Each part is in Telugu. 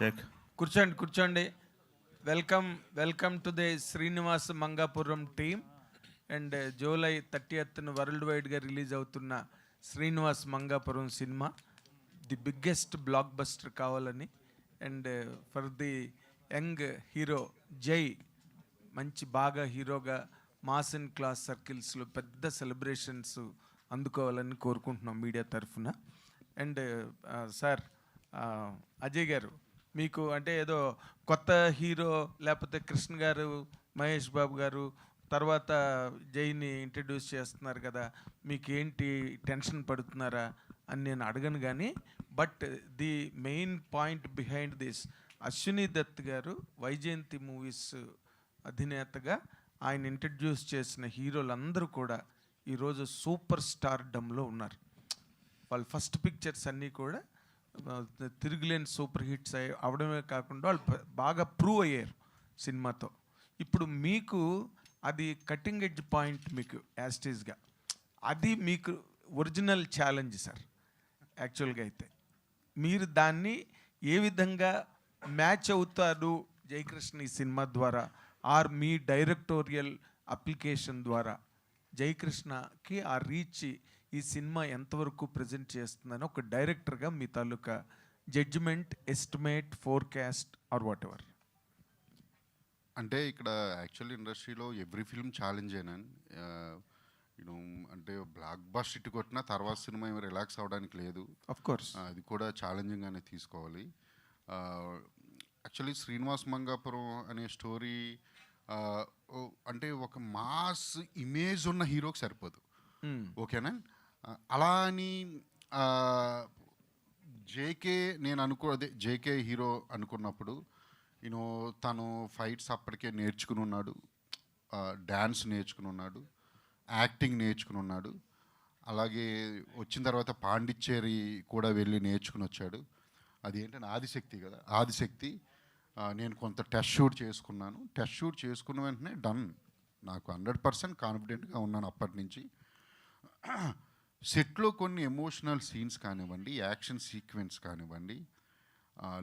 చెక్. కూర్చోండి. Welcome to the Srinivas Mangapuram team and July 30th world వైడ్గా రిలీజ్ అవుతున్న శ్రీనివాస్ మంగాపురం సినిమా ది బిగ్గెస్ట్ బ్లాక్ బస్టర్ కావాలని and for the young hero Jai మంచి బాగా హీరోగా మాస్ అండ్ క్లాస్ సర్కిల్స్లో పెద్ద సెలబ్రేషన్స్ అందుకోవాలని కోరుకుంటున్నాం మీడియా తరఫున. అండ్ సార్ అజయ్ గారు, మీకు అంటే ఏదో కొత్త హీరో లేకపోతే కృష్ణ గారు, మహేష్ బాబు గారు తర్వాత జైని ఇంట్రడ్యూస్ చేస్తున్నారు కదా, మీకు ఏంటి టెన్షన్ పడుతున్నారా అని నేను అడగను. కానీ but the main point behind this, Ashwini Dutt గారు వైజయంతి మూవీస్ అధినేతగా ఆయన ఇంట్రడ్యూస్ చేసిన హీరోలందరూ కూడా ఈరోజు సూపర్ స్టార్డమ్లో ఉన్నారు. వాళ్ళ ఫస్ట్ పిక్చర్స్ అన్నీ కూడా తిరుగులేని సూపర్ హిట్స్ అవడమే కాకుండా వాళ్ళు బాగా ప్రూవ్ అయ్యారు సినిమాతో. ఇప్పుడు మీకు అది కటింగ్ ఎడ్జ్ పాయింట్, మీకు యాస్టేజ్గా అది మీకు ఒరిజినల్ ఛాలెంజ్ సార్. యాక్చువల్గా అయితే మీరు దాన్ని ఏ విధంగా మ్యాచ్ అవుతారు జయకృష్ణ ఈ సినిమా ద్వారా, ఆర్ మీ డైరెక్టోరియల్ అప్లికేషన్ ద్వారా జయకృష్ణకి ఆ రీచ్ ఈ సినిమా ఎంతవరకు ప్రజెంట్ చేస్తుందని ఒక డైరెక్టర్గా మీ తాలూకా judgement, estimate, forecast or whatever. అంటే ఇక్కడ యాక్చువల్ ఇండస్ట్రీలో ఎవ్రీ ఫిల్మ్ ఛాలెంజ్ అయినాను. యూనో అంటే బ్లాక్ బస్టర్ ఇటు కొట్టినా తర్వాత సినిమా ఏమి రిలాక్స్ అవ్వడానికి లేదు. ఆఫ్ కోర్స్ అది కూడా ఛాలెంజింగ్గానే తీసుకోవాలి. యాక్చువల్లీ శ్రీనివాస్ మంగాపురం అనే స్టోరీ అంటే ఒక మాస్ ఇమేజ్ ఉన్న హీరోకి సరిపోదు. ఓకేనా? అలా అని జేకే నేను అదే జేకే హీరో అనుకున్నప్పుడు యూనో తను ఫైట్స్ అప్పటికే నేర్చుకుని ఉన్నాడు, డ్యాన్స్ నేర్చుకుని ఉన్నాడు, యాక్టింగ్ నేర్చుకుని ఉన్నాడు. అలాగే వచ్చిన తర్వాత పాండిచ్చేరి కూడా వెళ్ళి నేర్చుకుని వచ్చాడు. అది ఏంటంటే ఆదిశక్తి కదా, ఆదిశక్తి. నేను కొంత టెస్ట్ షూట్ చేసుకున్నాను. టెస్ట్ షూట్ చేసుకున్న వెంటనే డన్, నాకు 100% కాన్ఫిడెంట్గా ఉన్నాను అప్పటి నుంచి. సెట్లో కొన్ని ఎమోషనల్ సీన్స్ కానివ్వండి, యాక్షన్ సీక్వెన్స్ కానివ్వండి,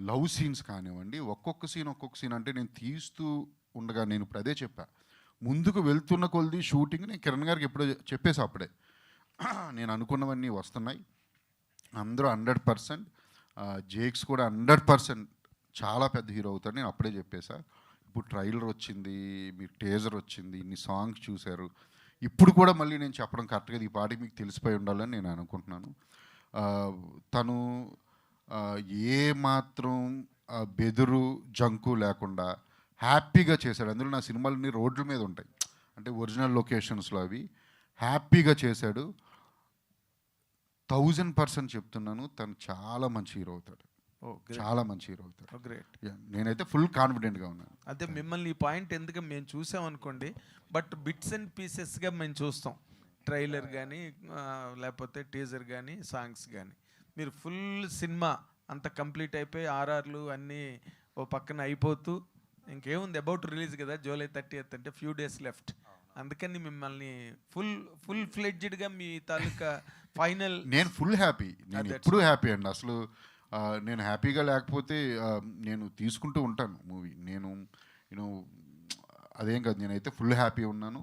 లవ్ సీన్స్ కానివ్వండి, ఒక్కొక్క సీన్ అంటే నేను తీస్తూ ఉండగా నేను ఇప్పుడు అదే చెప్పా, ముందుకు వెళ్తున్న కొద్ది షూటింగ్ నేను కిరణ్ గారికి ఎప్పుడో చెప్పేసి అప్పుడే నేను అనుకున్నవన్నీ వస్తున్నాయి. అందరూ 100%, జేక్స్ కూడా 100% చాలా పెద్ద హీరో అవుతాడు నేను అప్పుడే చెప్పేసా. ఇప్పుడు ట్రైలర్ వచ్చింది, మీకు టేజర్ వచ్చింది, ఇన్ని సాంగ్స్ చూశారు. ఇప్పుడు కూడా మళ్ళీ నేను చెప్పడం కరెక్ట్గా ఈ పాటికి మీకు తెలిసిపోయి ఉండాలని నేను అనుకుంటున్నాను. తను ఏ మాత్రం బెదురు జంకు లేకుండా హ్యాపీగా చేశాడు. అందులో నా సినిమాలన్నీ రోడ్ల మీద ఉంటాయి, అంటే ఒరిజినల్ లొకేషన్స్లో అవి. హ్యాపీగా చేశాడు. 1000% చెప్తున్నాను, తను చాలా మంచి హీరో అవుతాడు, చాలా మంచి హీరో అవుతాడు. గ్రేట్. నేనైతే ఫుల్ కాన్ఫిడెంట్గా ఉన్నాను. అదే మిమ్మల్ని ఈ పాయింట్ ఎందుకు మేము చూసామనుకోండి, బట్ బిట్స్ అండ్ పీసెస్గా మేము చూస్తాం, ట్రైలర్ కానీ లేకపోతే టీజర్ కానీ సాంగ్స్ కానీ. మీరు ఫుల్ సినిమా అంత కంప్లీట్ అయిపోయి ఆర్ఆర్లు అన్నీ ఓ పక్కన అయిపోతూ ఇంకేముంది, అబౌట్ రిలీజ్ కదా జూలై 30th, అంటే ఫ్యూ డేస్ లెఫ్ట్. అందుకని మిమ్మల్ని ఫుల్ ఫ్లెడ్జ్డ్గా మీ తాలూకా ఫైనల్. నేను ఫుల్ హ్యాపీ, నేను ఎప్పుడూ హ్యాపీ అండి. అసలు నేను హ్యాపీగా లేకపోతే నేను తీసుకుంటూ ఉంటాను మూవీ. నేను అదేం కాదు, నేనైతే ఫుల్ హ్యాపీ ఉన్నాను.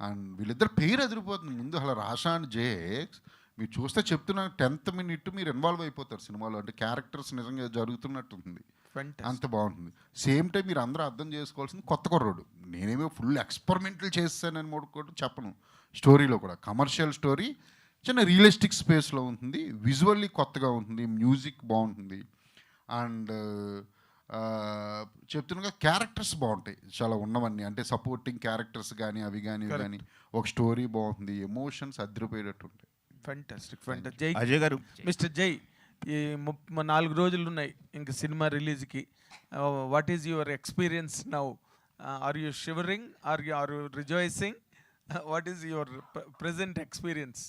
అండ్ వీళ్ళిద్దరు పేరు ఎదిరిపోతుంది ముందు. అలా రాషా అండ్ జేక్స్ మీరు చూస్తే చెప్తున్నా 10th minute మీరు ఇన్వాల్వ్ అయిపోతారు సినిమాలో. అంటే క్యారెక్టర్స్ నిజంగా జరుగుతున్నట్టుంది, అంత బాగుంటుంది. సేమ్ టైం మీరు అందరూ అర్థం చేసుకోవాల్సింది కొత్త కుర్రోడు. నేనేమో ఫుల్ ఎక్స్పెరిమెంటల్ చేస్తానని కూడా చెప్పను. స్టోరీలో కూడా కమర్షియల్ స్టోరీ, చిన్న రియలిస్టిక్ స్పేస్లో ఉంటుంది, విజువల్లీ కొత్తగా ఉంటుంది, మ్యూజిక్ బాగుంటుంది. అండ్ చెప్తున్నగా క్యారెక్టర్స్ బాగుంటాయి చాలా ఉన్నవన్నీ, అంటే సపోర్టింగ్ క్యారెక్టర్స్ కానీ అవి కానీ ఒక స్టోరీ బాగుంటుంది, ఎమోషన్స్ అదిరిపోయేటట్టు ఉంటాయి. ఫెంటాస్టిక్. జై అజయ్ గారు, మిస్టర్ జై, ఈ 4 రోజులు ఉన్నాయి ఇంక సినిమా రిలీజ్కి. What is your experience now? Are you shivering, are you rejoicing? What is your present experience?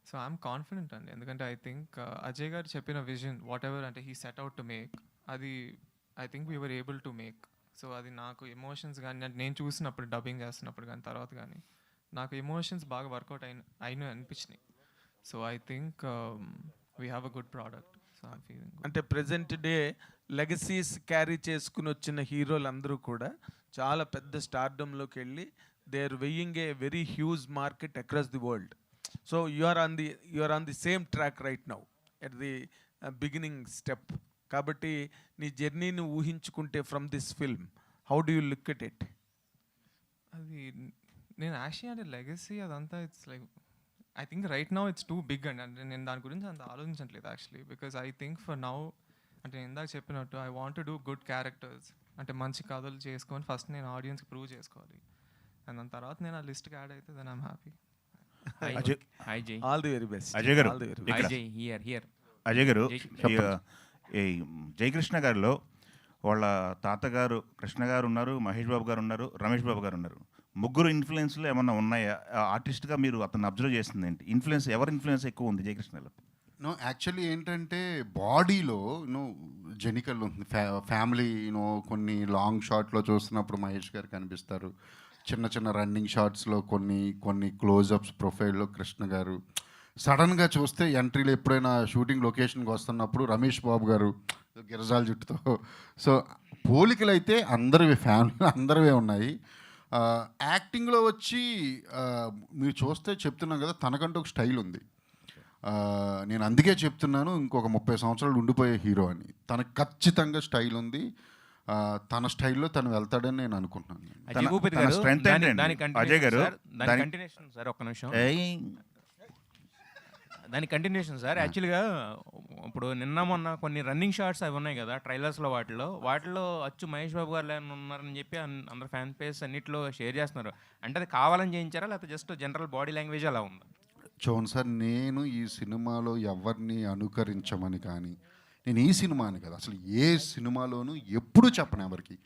So I'm confident అండి, ఎందుకంటే ఐ థింక్ అజయ్ గారు చెప్పిన విజన్ వాట్ ఎవర్ అంటే he set out to make, అది I think we were able to make. So అది నాకు ఎమోషన్స్ కానీ నేను చూసినప్పుడు డబ్బింగ్ చేస్తున్నప్పుడు కానీ తర్వాత కానీ నాకు ఎమోషన్స్ బాగా వర్కౌట్ అయిన అనిపించినాయి. So I think we have a good product. So I'm feeling అంటే ప్రజెంట్ డే లెగసీస్ క్యారీ చేసుకుని వచ్చిన హీరోలు అందరూ కూడా చాలా పెద్ద స్టార్డమ్లోకి వెళ్ళి they are weighing a very huge market across the world. So you are on the same track right now at the beginning step. కాబట్టి నీ జర్నీని ఊహించుకుంటే from this film how do you look at it? అది నేను యాక్చువల్లీ అంటే లెగసీ అదంతా it's like I think right now it's too big అండి. అంటే నేను దాని గురించి అంత ఆలోచించట్లేదు actually, because I think for now అంటే నేను ఇందాక చెప్పినట్టు I want to do good characters, అంటే మంచి కథలు చేసుకొని ఫస్ట్ నేను ఆడియన్స్కి ప్రూవ్ చేసుకోవాలి, అండ్ దాని తర్వాత నేను ఆ లిస్ట్కి యాడ్ అయితే దెన్ ఐమ్ హ్యాపీ. హాయ్ జై. All the very best. Ajay గారు, ఆల్ ది వెరీ హాయ్ జై. హియర్ అజయ్ గారు, జై. ఈ జయకృష్ణ గారిలో వాళ్ళ తాతగారు కృష్ణ గారు ఉన్నారు, మహేష్ బాబు గారు ఉన్నారు, రమేష్ బాబు గారు ఉన్నారు. ముగ్గురు ఇన్ఫ్లుయెన్స్లు ఏమన్నా ఉన్నాయా? ఆర్టిస్ట్గా మీరు అతను అబ్జర్వ్ చేస్తుంది ఏంటి? ఇన్ఫ్లుయెన్స్ ఎవరి ఇన్ఫ్లుయెన్స్ ఎక్కువ ఉంది జయకృష్ణలో? నో యాక్చువల్లీ ఏంటంటే బాడీలో జెనికల్ ఉంది. ఫ్యామిలీ కొన్ని లాంగ్ షాట్లో చూస్తున్నప్పుడు మహేష్ గారు కనిపిస్తారు. చిన్న చిన్న రన్నింగ్ షాట్స్లో కొన్ని క్లోజప్స్ ప్రొఫైల్లో కృష్ణ గారు. సడన్గా చూస్తే ఎంట్రీలో ఎప్పుడైనా షూటింగ్ లొకేషన్కి వస్తున్నప్పుడు రమేష్ బాబు గారు గిరజాల జుట్టుతో. సో పోలికలు అయితే అందరివి, ఫ్యామిలీ అందరివే ఉన్నాయి. యాక్టింగ్లో వచ్చి మీరు చూస్తే చెప్తున్నాం కదా, తనకంటూ ఒక స్టైల్ ఉంది. నేను అందుకే చెప్తున్నాను ఇంకొక 30 సంవత్సరాలు ఉండిపోయే హీరో అని. తనకు ఖచ్చితంగా స్టైల్ ఉంది. తన స్టైల్లో తను వెళ్తాడని నేను అనుకుంటున్నాను. అజయ్ భూపతి తన గారు, strength ఏంటండి? దాని అజయ్ గారు, కంటిన్యూషన్ సార్, ఒక్క నిమిషం. దాని కంటిన్యూషన్ సార్. యాక్చువల్గా ఇప్పుడు నిన్న మొన్న కొన్ని రన్నింగ్ షాట్స్ అవి ఉన్నాయి కదా ట్రైలర్స్లో, వాటిలో అచ్చు మహేష్ బాబు గారు ఉన్నారని చెప్పి అందరు ఫ్యాన్ పేస్ అన్నింటిలో షేర్ చేస్తున్నారు. అంటే అది కావాలని చేయించారా లేకపోతే జస్ట్ జనరల్ బాడీ లాంగ్వేజ్ అలా ఉందా? చూడండి సార్, నేను ఈ సినిమాలో ఎవరిని అనుకరించమని కానీ, నేను ఈ సినిమాని కదా అసలు ఏ సినిమాలోనూ ఎప్పుడూ చెప్పను ఎవరికి.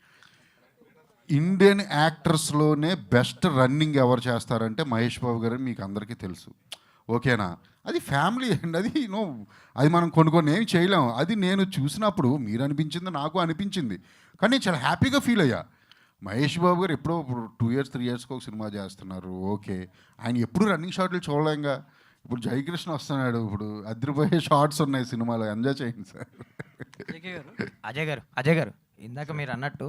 ఇండియన్ యాక్టర్స్లోనే బెస్ట్ రన్నింగ్ ఎవరు చేస్తారంటే మహేష్ బాబు గారు, మీకు అందరికీ తెలుసు. ఓకేనా? అది ఫ్యామిలీ అండి, అది మనం కొన్ని ఏమి చేయలేము. అది నేను చూసినప్పుడు మీరు అనిపించింది, నాకు అనిపించింది, కానీ నేను చాలా హ్యాపీగా ఫీల్ అయ్యా. మహేష్ బాబు గారు ఎప్పుడో 2 years 3 yearsకి ఒక సినిమా చేస్తున్నారు. ఓకే, ఆయన ఎప్పుడు రన్నింగ్ షాట్లు చూడలేంగా. ఇప్పుడు జయకృష్ణ వస్తున్నాడు, ఇప్పుడు అదిరిపోయే షార్ట్స్ ఉన్నాయి సినిమాలో, ఎంజాయ్ చేయండి సార్. అజయ్ గారు ఇందాక మీరు అన్నట్టు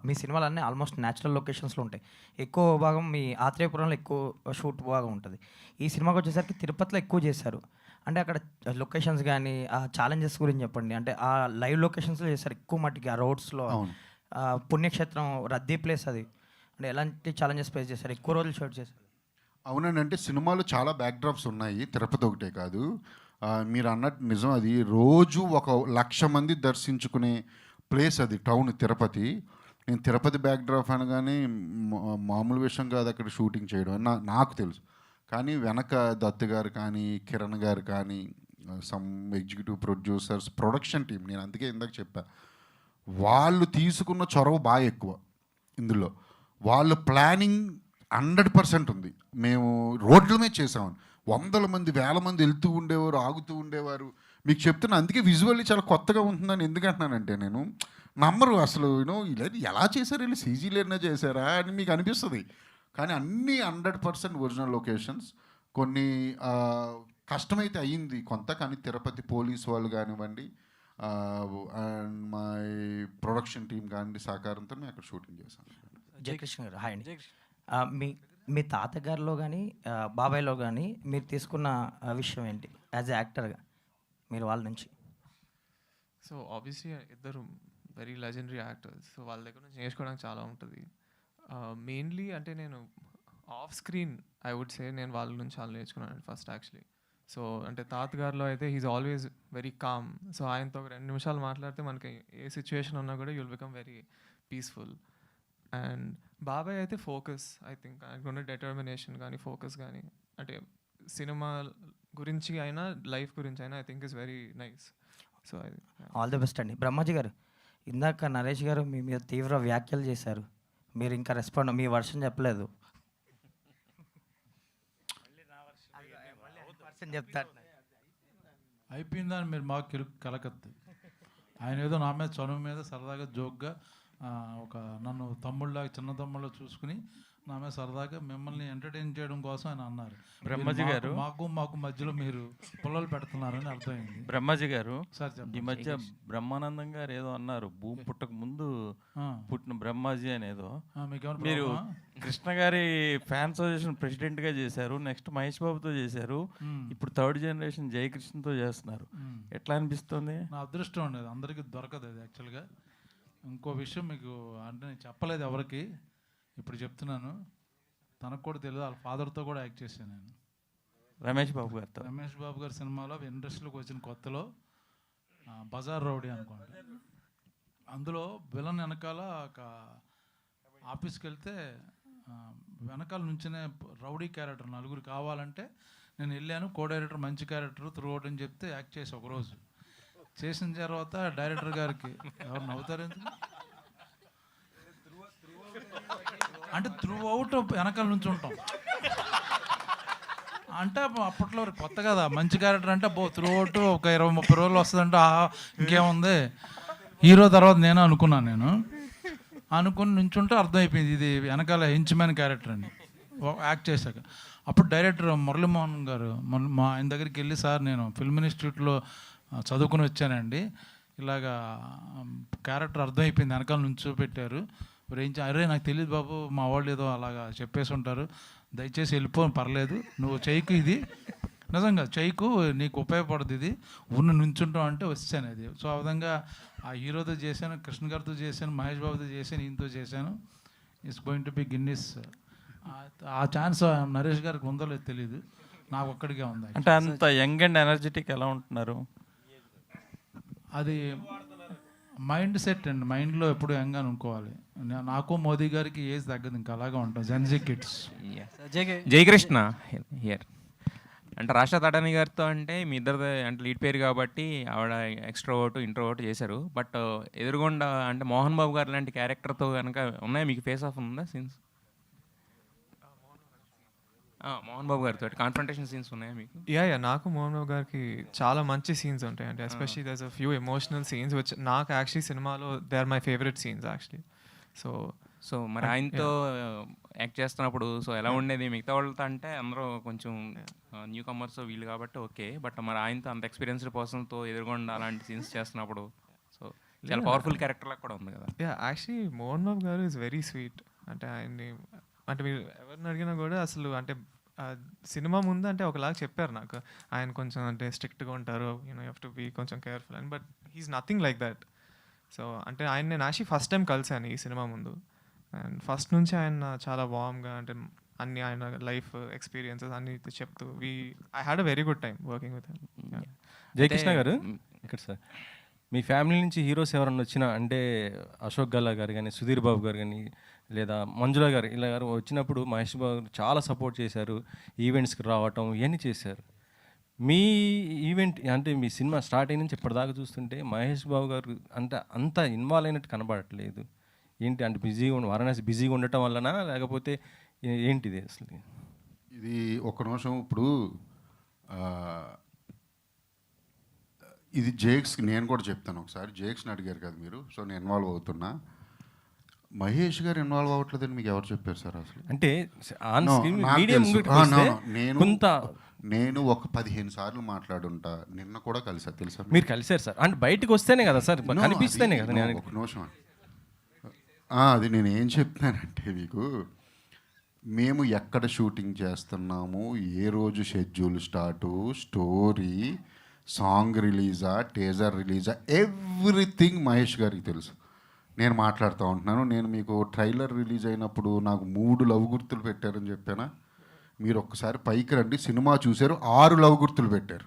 మీ సినిమాలన్నీ ఆల్మోస్ట్ న్యాచురల్ లొకేషన్స్లో ఉంటాయి. ఎక్కువ భాగం మీ ఆత్రేయపురంలో ఎక్కువ షూట్ భాగం ఉంటుంది. ఈ సినిమాకి వచ్చేసరికి తిరుపతిలో ఎక్కువ చేశారు. అంటే అక్కడ లొకేషన్స్ కానీ ఆ ఛాలెంజెస్ గురించి చెప్పండి. అంటే ఆ లైవ్ లొకేషన్స్లో చేశారు ఎక్కువ మట్టికి, ఆ రోడ్స్లో. పుణ్యక్షేత్రం, రద్దీ ప్లేస్ అది. అంటే ఎలాంటి ఛాలెంజెస్ ఫేస్ చేశారు? ఎక్కువ రోజులు షూట్ చేశారు. అవునండి, అంటే సినిమాలో చాలా బ్యాక్డ్రాప్స్ ఉన్నాయి, తిరుపతి ఒకటే కాదు. మీరు అన్నట్టు నిజం, అది రోజు 1,00,000 మంది దర్శించుకునే ప్లేస్ అది, టౌన్ తిరుపతి. నేను తిరుపతి బ్యాక్డ్రాప్ అనగానే మామూలు విషయం కాదు అక్కడ షూటింగ్ చేయడం అని నాకు తెలుసు. కానీ వెనక దత్తు గారు కానీ, కిరణ్ గారు కానీ, some executive producers, production team, నేను అందుకే ఇందాక చెప్పా, వాళ్ళు తీసుకున్న చొరవ బాగా ఎక్కువ ఇందులో. వాళ్ళ ప్లానింగ్ 100% ఉంది. మేము రోడ్ల మీద చేసామని 100 మంది 1000 మంది వెళ్తూ ఉండేవారు, ఆగుతూ ఉండేవారు. మీకు చెప్తున్నా, అందుకే విజువల్లీ చాలా కొత్తగా ఉంటుందని ఎందుకంటున్నానంటే, నేను నమ్మరు అసలు ఇలా ఎలా చేశారు, వీళ్ళు సీజీలేనా చేశారా అని మీకు అనిపిస్తుంది. కానీ అన్నీ 100% ఒరిజినల్ లొకేషన్స్. కొన్ని కష్టమైతే అయ్యింది కొంత, కానీ తిరుపతి పోలీస్ వాళ్ళు కానివ్వండి, అండ్ మా ప్రొడక్షన్ టీం కానివ్వండి సహకారంతో మేము అక్కడ షూటింగ్ చేశాం. జయకృష్ణ గారు హాయ్ అండి. మీ తాతగారిలో కానీ బాబాయ్లో కానీ మీరు తీసుకున్న విషయం ఏంటి యాజ్ ఎ యాక్టర్గా మీరు వాళ్ళ నుంచి? సో ఆబ్వియస్లీ ఇద్దరు వెరీ లెజెండరీ యాక్టర్స్, సో వాళ్ళ దగ్గర నుంచి నేర్చుకోవడానికి చాలా ఉంటుంది. మెయిన్లీ అంటే నేను off screen I would say నేను వాళ్ళ నుంచి చాలా నేర్చుకున్నాను ఫస్ట్ యాక్చువల్లీ. సో అంటే తాతగారిలో అయితే he's always very calm. So ఆయనతో ఒక 2 నిమిషాలు మాట్లాడితే మనకి ఏ సిచ్యువేషన్ ఉన్నా కూడా you'll become very peaceful. And బాబాయ్ అయితే ఫోకస్, ఐ థింక్ ఆయనకున్న డెటర్మినేషన్ కానీ ఫోకస్ కానీ, అంటే సినిమా గురించి అయినా లైఫ్ గురించి అయినా I think is very nice. So all the best అండి. బ్రహ్మాజీ గారు, ఇందాక నరేష్ గారు మీ మీద తీవ్ర వ్యాఖ్యలు చేశారు, మీరు ఇంకా రెస్పాండ్, మీ వర్షన్ చెప్పలేదు. చెప్తారు అయిపోయిందని మీరు మాకు కలకద్దు. ఆయన ఏదో నా మీద చనువు మీద సరదాగా జోక్గా ఒక నన్ను తమ్ముళ్ళగా చిన్న తమ్ముళ్ళ చూసుకుని నా మీద సరదాగా మిమ్మల్ని ఎంటర్టైన్ చేయడం కోసం ఆయన అన్నారు. బ్రహ్మజీ గారు, మాకు మధ్యలో మీరు పుల్లలు పెడుతున్నారని అర్థమైంది. బ్రహ్మజీ గారు, సార్ ఈ చెప్పండి. మధ్య బ్రహ్మానందం గారు ఏదో అన్నారు, భూమి పుట్టక ముందు పుట్టిన బ్రహ్మాజీ అనేదో. మీకేమైనా మీరు ప్రాబ్లమా? కృష్ణ గారి ఫ్యాన్ అసోసియేషన్ ప్రెసిడెంట్ గా చేశారు, నెక్స్ట్ మహేష్ బాబుతో చేశారు, ఇప్పుడు థర్డ్ జనరేషన్ జయకృష్ణతో చేస్తున్నారు. ఎట్లా అనిపిస్తుంది? నా అదృష్టం ఉండేది, అందరికీ దొరకదు అది యాక్చువల్గా. ఇంకో విషయం మీకు అంటే నేను చెప్పలేదు ఎవరికి, ఇప్పుడు చెప్తున్నాను. తనకు కూడా తెలియదు, వాళ్ళ ఫాదర్తో కూడా యాక్ట్ చేశాను నేను. రమేష్ బాబు గారితో. రమేష్ బాబు గారి సినిమాలో ఇండస్ట్రీలోకి వచ్చిన కొత్తలో బజార్ రౌడీ అనుకోండి, అందులో విలన్ వెనకాల ఒక ఆఫీస్కి వెళ్తే వెనకాల నుంచినే రౌడీ క్యారెక్టర్ నలుగురు కావాలంటే నేను వెళ్ళాను. కో డైరెక్టర్ మంచి క్యారెక్టర్ త్రూ అవుట్ అని చెప్తే యాక్ట్ చేసి ఒకరోజు చేసిన తర్వాత డైరెక్టర్ గారికి ఎవరు నవ్వుతారు ఎందుకు అంటే త్రూ అవుట్ వెనకాల నుంచి ఉంటాం అంటే అప్పట్లో కొత్త కదా మంచి క్యారెక్టర్ అంటే త్రూ అవుట్ ఒక 20-30 రోజులు వస్తుందంటే ఇంకేముంది హీరో. తర్వాత నేను అనుకుని నుంచుంటే అర్థమైపోయింది ఇది వెనకాల హెంచ్మ్యాన్ క్యారెక్టర్ అని యాక్ట్ చేశాక. అప్పుడు డైరెక్టర్ మురళీమోహన్ గారు మా ఆయన దగ్గరికి వెళ్ళి, సార్ నేను ఫిల్మ్ ఇన్స్టిట్యూట్లో చదువుకుని వచ్చానండి, ఇలాగా క్యారెక్టర్ అర్థమైపోయింది వెనకాల నుంచో పెట్టారు, అరే నాకు తెలియదు బాబు, మా వాళ్ళు ఏదో అలాగా చెప్పేసి ఉంటారు, దయచేసి వెళ్ళిపో, పర్లేదు నువ్వు చేయకు, ఇది నిజంగా చేయకు, నీకు ఉపయోగపడుతుంది, ఇది ఉన్న నుంచుంటాం అంటే వచ్చాను అది. సో ఆ విధంగా ఆ హీరోతో చేశాను, కృష్ణ గారితో చేశాను, మహేష్ బాబుతో చేశాను, ఈయనతో చేశాను. It's going to be Guinness. ఆ ఛాన్స్ నరేష్ గారికి ఉందో లేదో తెలియదు, నాకు ఒక్కడికే ఉంది. అంటే అంత యంగ్ అండ్ ఎనర్జెటిక్ ఎలా ఉంటున్నారు? అది మైండ్ సెట్ అండి, మైండ్లో ఎప్పుడు యంగ్ అని అనుకోవాలి. నాకు మోదీ గారికి ఏజ్ తగ్గదు, ఇంకా అలాగా ఉంటాం జెన్జీ కిడ్స్. జయకృష్ణ హియర్. అంటే రాష్ట్ర తడాని గారితో అంటే మీ ఇద్దరు అంటే లీడ్ పేరు కాబట్టి ఆవిడ ఎక్స్ట్రోవర్ట్ ఇంట్రోవర్ట్ చేశారు. బట్ ఎదురుగుండా అంటే మోహన్ బాబు గారు లాంటి క్యారెక్టర్తో కనుక ఉన్నాయా మీకు? ఫేస్ ఆఫ్ ఉందా సీన్స్? మోహన్ బాబు గారితో కాన్ఫ్రంటేషన్ సీన్స్ ఉన్నాయా మీకు? యా నాకు మోహన్ బాబు గారికి చాలా మంచి సీన్స్ ఉంటాయి అంటే especially there's a few emotional scenes which నాకు యాక్చువల్లీ సినిమాలో they are my favourite scenes actually. So మరి ఆయనతో యాక్ట్ చేస్తున్నప్పుడు సో ఎలా ఉండేది? మిగతా వాళ్ళతో అంటే అందరూ కొంచెం న్యూ కమర్స్ వీళ్ళు కాబట్టి ఓకే, బట్ మరి ఆయనతో అంత ఎక్స్పీరియన్స్డ్ పర్సన్తో ఎదురుగుండా అలాంటి సీన్స్ చేస్తున్నప్పుడు సో చాలా పవర్ఫుల్ క్యారెక్టర్ లాగా కూడా ఉంది కదా. యా యాక్చువల్లీ మోహన్ బాబు గారు ఇస్ వెరీ స్వీట్. అంటే ఆయన్ని అంటే మీరు ఎవరిని అడిగినా కూడా అసలు అంటే సినిమా ముందు అంటే ఒకలాగా చెప్పారు నాకు, ఆయన కొంచెం అంటే స్ట్రిక్ట్గా ఉంటారు, యూ హ్యావ్ టు బీ కొంచెం కేర్ఫుల్ అని, but he's nothing like that. So అంటే ఆయన నేను యాక్చువల్లీ ఫస్ట్ టైం కలిసాను ఈ సినిమా ముందు, అండ్ ఫస్ట్ నుంచి ఆయన చాలా వార్మ్గా అంటే అన్ని ఆయన లైఫ్ ఎక్స్పీరియన్సెస్ అన్ని చెప్తూ I had a very good time working with him. Jayakrishna గారు ఇక్కడ సార్, మీ ఫ్యామిలీ నుంచి హీరోస్ ఎవరన్నా వచ్చినా అంటే అశోక్ గల్లా గారు కానీ, సుధీర్ బాబు గారు కానీ, లేదా మంజుల గారు ఇలా గారు వచ్చినప్పుడు మహేష్ బాబు గారు చాలా సపోర్ట్ చేశారు, ఈవెంట్స్కి రావటం ఇవన్నీ చేశారు. మీ ఈవెంట్ అంటే మీ సినిమా స్టార్ట్ అయిన నుంచి ఇప్పటిదాకా చూస్తుంటే మహేష్ బాబు గారు అంటే అంత ఇన్వాల్వ్ అయినట్టు కనబడట్లేదు. ఏంటి అంటే బిజీగా వారణాసి బిజీగా ఉండటం వలన లేకపోతే ఏంటిది అసలు? ఇది ఒక నిమిషం. ఇప్పుడు ఇది జేక్స్కి నేను కూడా చెప్తాను ఒకసారి. జేక్స్ని అడిగారు కదా మీరు, సో నేను ఇన్వాల్వ్ అవుతున్నా. మహేష్ గారు ఇన్వాల్వ్ అవ్వట్లేదని మీకు ఎవరు చెప్పారు సార్ అసలు? అంటే నేను ఒక 15 సార్లు మాట్లాడుంటా, నిన్న కూడా కలిసా తెలుసా? మీరు కలిసారు సార్, అంటే బయటకు వస్తేనే కదా సార్ కనిపిస్తేనే కదా. ఒక నిమిషం, అది నేను ఏం చెప్తున్నానంటే మీకు, మేము ఎక్కడ షూటింగ్ చేస్తున్నాము, ఏ రోజు షెడ్యూల్ స్టార్టు, స్టోరీ, సాంగ్ రిలీజా, టీజర్ రిలీజా, ఎవ్రీథింగ్ మహేష్ గారికి తెలుసు. నేను మాట్లాడుతూ ఉంటున్నాను. నేను మీకు ట్రైలర్ రిలీజ్ అయినప్పుడు నాకు 3 లవ్ గుర్తులు పెట్టారని చెప్పానా? మీరు ఒక్కసారి పైకి రండి, సినిమా చూశారు, 6 లవ్ గుర్తులు పెట్టారు.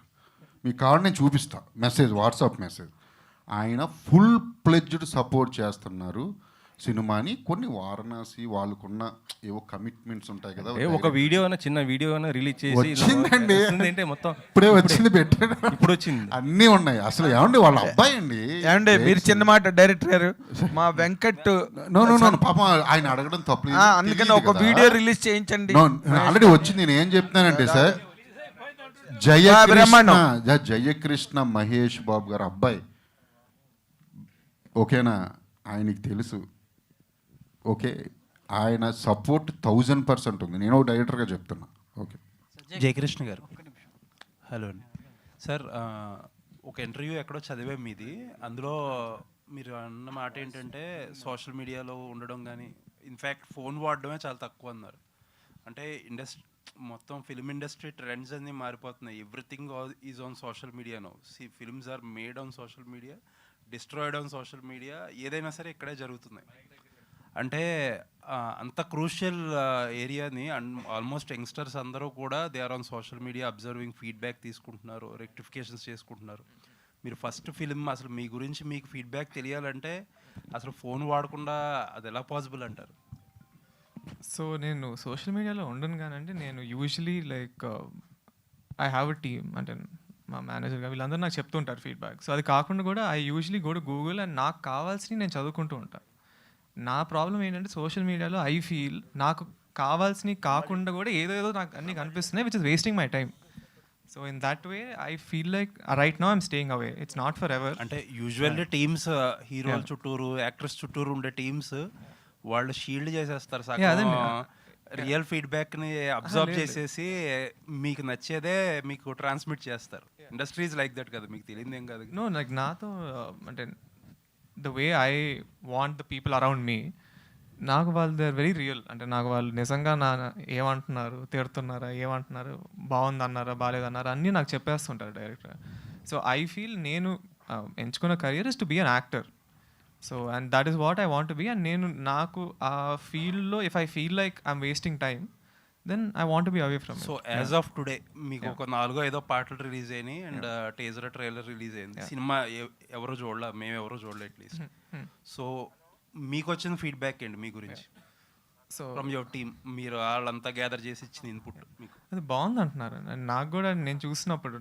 మీకు కావాలి నేను చూపిస్తా, మెసేజ్, వాట్సాప్ మెసేజ్. ఆయన ఫుల్ ప్లెడ్జ్డ్ సపోర్ట్ చేస్తున్నారు సినిమాని. కొన్ని వారణాసి వాళ్ళకున్న ఏవో కమిట్మెంట్స్ ఉంటాయి కదా, ఒక వీడియో చిన్న వీడియో రిలీజ్ చేసి వచ్చిందండి, అంటే మొత్తం ఇప్పుడే వచ్చింది, పెట్టాడు, ఇప్పుడు వచ్చింది, అన్నీ ఉన్నాయి. అసలు ఏమండి వాళ్ళ అబ్బాయి అండి, ఏమండి మీరు చిన్న మాట డైరెక్టర్ గారు, మా వెంకట్ పాప ఆయన అడగడం తప్పలేదు, అందుకని ఒక వీడియో రిలీజ్ చేయించండి. ఆల్రెడీ వచ్చింది. నేను ఏం చెప్తున్నానంటే సార్, జయకృష్ణ మహేష్ బాబు గారు అబ్బాయి, ఓకేనా? ఆయనకి తెలుసు ఓకే, ఆయన సపోర్ట్ 1000% ఉంది. నేను డైరెక్టర్గా చెప్తున్నా. ఓకే, జయకృష్ణ గారు, హలో అండి సార్. ఒక ఇంటర్వ్యూ ఎక్కడో చదివే మీది, అందులో మీరు అన్న మాట ఏంటంటే సోషల్ మీడియాలో ఉండడం కానీ ఇన్ఫ్యాక్ట్ ఫోన్ వాడడమే చాలా తక్కువ అన్నారు. అంటే మొత్తం ఫిల్మ్ ఇండస్ట్రీ ట్రెండ్స్ అన్నీ మారిపోతున్నాయి. Everything is on social media no. Films are made on social media, destroyed on social media. ఏదైనా సరే ఇక్కడే జరుగుతున్నాయి. అంటే అంత క్రూషియల్ ఏరియాని ఆల్మోస్ట్ యంగ్స్టర్స్ అందరూ కూడా they are on social media observing, feedback తీసుకుంటున్నారు, రెక్టిఫికేషన్స్ చేసుకుంటున్నారు. మీరు ఫస్ట్ ఫిల్మ్ అసలు మీ గురించి మీకు ఫీడ్బ్యాక్ తెలియాలంటే అసలు ఫోన్ వాడకుండా అది ఎలా పాసిబుల్ అంటారు? సో నేను సోషల్ మీడియాలో ఉండను కానంటే నేను usually like I have a team, అంటే మా మేనేజర్గా వీళ్ళందరూ నాకు చెప్తుంటారు ఫీడ్బ్యాక్. సో అది కాకుండా కూడా I usually go to Google and నాకు కావాల్సినవి నేను చదువుకుంటూ ఉంటాను. నా ప్రాబ్లం ఏంటంటే సోషల్ మీడియాలో ఐ ఫీల్ నాకు కావాల్సినవి కాకుండా కూడా ఏదో నాకు అన్నీ కనిపిస్తున్నాయి, which is wasting my time. So in that way I feel like right now I'm staying away, it's not for ever. అంటే యూజువల్లీ టీమ్స్ హీరోల చుట్టూరు, యాక్ట్రెస్ చుట్టూరు ఉండే టీమ్స్ వాళ్ళు షీల్డ్ చేసేస్తారు రియల్ ఫీడ్బ్యాక్ని అబ్జర్వ్ చేసేసి మీకు నచ్చేదే మీకు ట్రాన్స్మిట్ చేస్తారు. ఇండస్ట్రీస్ లైక్ దట్ కదా, మీకు తెలియదు ఏం కాదు. నో లైక్ నాతో అంటే the way I want the people around me, నాకు వాళ్ళు దే ఆర్ వెరీ రియల్. అంటే నాకు వాళ్ళు నిజంగా ఏమంటున్నారు, తిడుతున్నారా, ఏమంటున్నారు, బాగుందన్నారా, బాగాలేదన్నారా అన్నీ నాకు చెప్పేస్తుంటారు డైరెక్ట్గా. సో ఐ ఫీల్ నేను ఎంచుకున్న career is to be an actor. So and that is what I want to be. And నేను నాకు ఆ ఫీల్డ్లో if I feel like I'm wasting time then I want be away from. So as of today మీకు ఒక 4 పాటలు రిలీజ్ అయినాయి అండ్ టీజర్ ట్రైలర్ రిలీజ్ అయింది. సినిమా ఎవరో చూడలే, మేము ఎవరో చూడలే అట్లీస్ట్. సో మీకు వచ్చిన ఫీడ్బ్యాక్ ఏంటి మీ గురించి? సో ఫ్రమ్ యువర్ టీమ్, మీరు వాళ్ళంతా గ్యాదర్ చేసి ఇచ్చిన ఇన్పుట్ మీకు అది బాగుంది అంటున్నారు. అండ్ నాకు కూడా నేను చూసినప్పుడు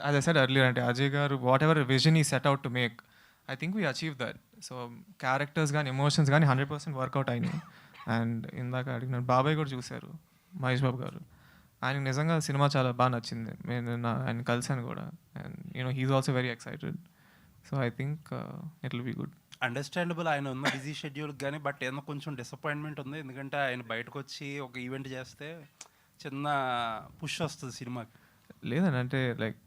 as I said earlier, అంటే అజయ్ గారు వాట్ ఎవర్ విజన్ ఈ set out to make, I think we achieve that. So characters కానీ ఎమోషన్స్ కానీ 100% వర్కౌట్ అయినాయి. అండ్ ఇందాక అడిగినారు బాబాయ్ కూడా చూశారు, మహేష్ బాబు గారు. ఆయనకు నిజంగా సినిమా చాలా బాగా నచ్చింది. నేను ఆయన కలిసాను కూడా. And you know he's also very excited. So I think it will be good. Understandable ఆయన ఉన్న బిజీ షెడ్యూల్ కానీ, బట్ ఏదో కొంచెం డిసప్పాయింట్మెంట్ ఉంది. ఎందుకంటే ఆయన బయటకు వచ్చి ఒక ఈవెంట్ చేస్తే చిన్న పుష్ వస్తుంది సినిమాకి. లేదండి, అంటే లైక్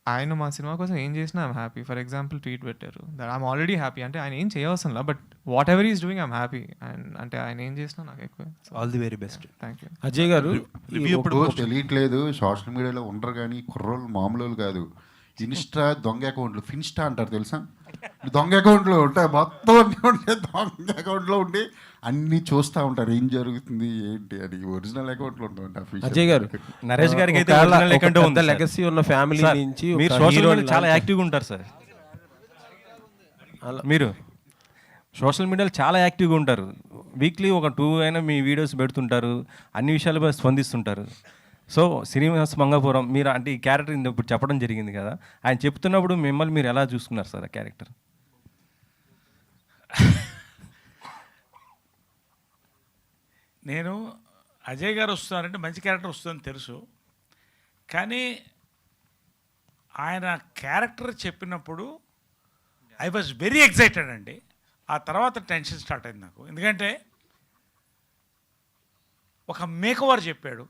ఆయన మా సినిమా కోసం ఏం చేసినా I'm happy. For example tweet పెట్టారు దట్ ఐమ్ ఆల్రెడీ హ్యాపీ. అంటే ఆయన ఏం చేయవసరంలా, but whatever is doing I'm happy. And అంటే ఆయన ఏం చేసినా నాకు ఎక్కువ. All the very best. Thank you. Ajay garu, ఇప్పుడు తెలియట్లేదు, సోషల్ మీడియాలో ఉండరు కానీ కుర్రోళ్ళు మామూలు కాదు. ఇన్స్టా దొంగ అకౌంట్లు, ఫిన్స్టా అంటారు తెలుసా? దొంగ అకౌంట్లో ఉంటాయి, మొత్తం అన్నీ ఉంటాయి. దొంగ అకౌంట్లో ఉండి అన్నీ చూస్తూ ఉంటారు ఏం జరుగుతుంది ఏంటి అని. ఒరిజినల్ అకౌంట్లో ఉంటాయి. అజయ్ గారు, నరేష్ గారికి అయితే లెగసీ ఉన్న ఫ్యామిలీ నుంచి మీరు సోషల్ మీడియాలో చాలా యాక్టివ్గా ఉంటారు సార్. మీరు సోషల్ మీడియాలో చాలా యాక్టివ్గా ఉంటారు. వీక్లీ ఒక 2 అయినా మీ వీడియోస్ పెడుతుంటారు, అన్ని విషయాలపై స్పందిస్తుంటారు. సో శ్రీనివాస్ మంగాపురం మీరు అంటే ఈ క్యారెక్టర్ ఇప్పుడు చెప్పడం జరిగింది కదా, ఆయన చెప్తున్నప్పుడు మిమ్మల్ని మీరు ఎలా చూసుకున్నారు సార్ ఆ క్యారెక్టర్? నేను అజయ్ గారు వస్తున్నారంటే మంచి క్యారెక్టర్ వస్తుందని తెలుసు, కానీ ఆయన క్యారెక్టర్ చెప్పినప్పుడు ఐ వాజ్ వెరీ ఎక్సైటెడ్ అండి. ఆ తర్వాత టెన్షన్ స్టార్ట్ అయింది నాకు. ఎందుకంటే ఒక మేకోవర్ చెప్పాడు,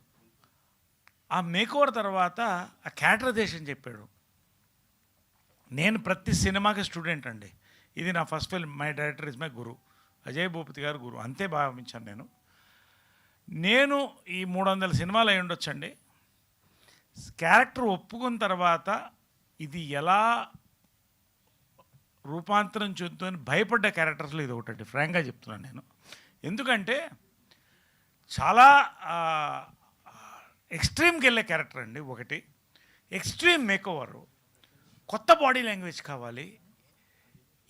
ఆ మేకోవర్ తర్వాత ఆ క్యారెక్టరైజేషన్ చెప్పాడు. నేను ప్రతి సినిమాకి స్టూడెంట్ అండి. ఇది నా first film, my director is my guru, Ajay Bhupathi garu గురు, అంతే భావించాను నేను ఈ 300 సినిమాలు అయి ఉండొచ్చండి. క్యారెక్టర్ ఒప్పుకున్న తర్వాత ఇది ఎలా రూపాంతరం చెందుతుందని భయపడ్డ క్యారెక్టర్స్లో ఇది ఒకటి ఫ్రాంక్గా చెప్తున్నాను నేను. ఎందుకంటే చాలా ఎక్స్ట్రీమ్కి వెళ్ళే క్యారెక్టర్ అండి. ఒకటి ఎక్స్ట్రీమ్ మేకోవర్, కొత్త బాడీ లాంగ్వేజ్ కావాలి,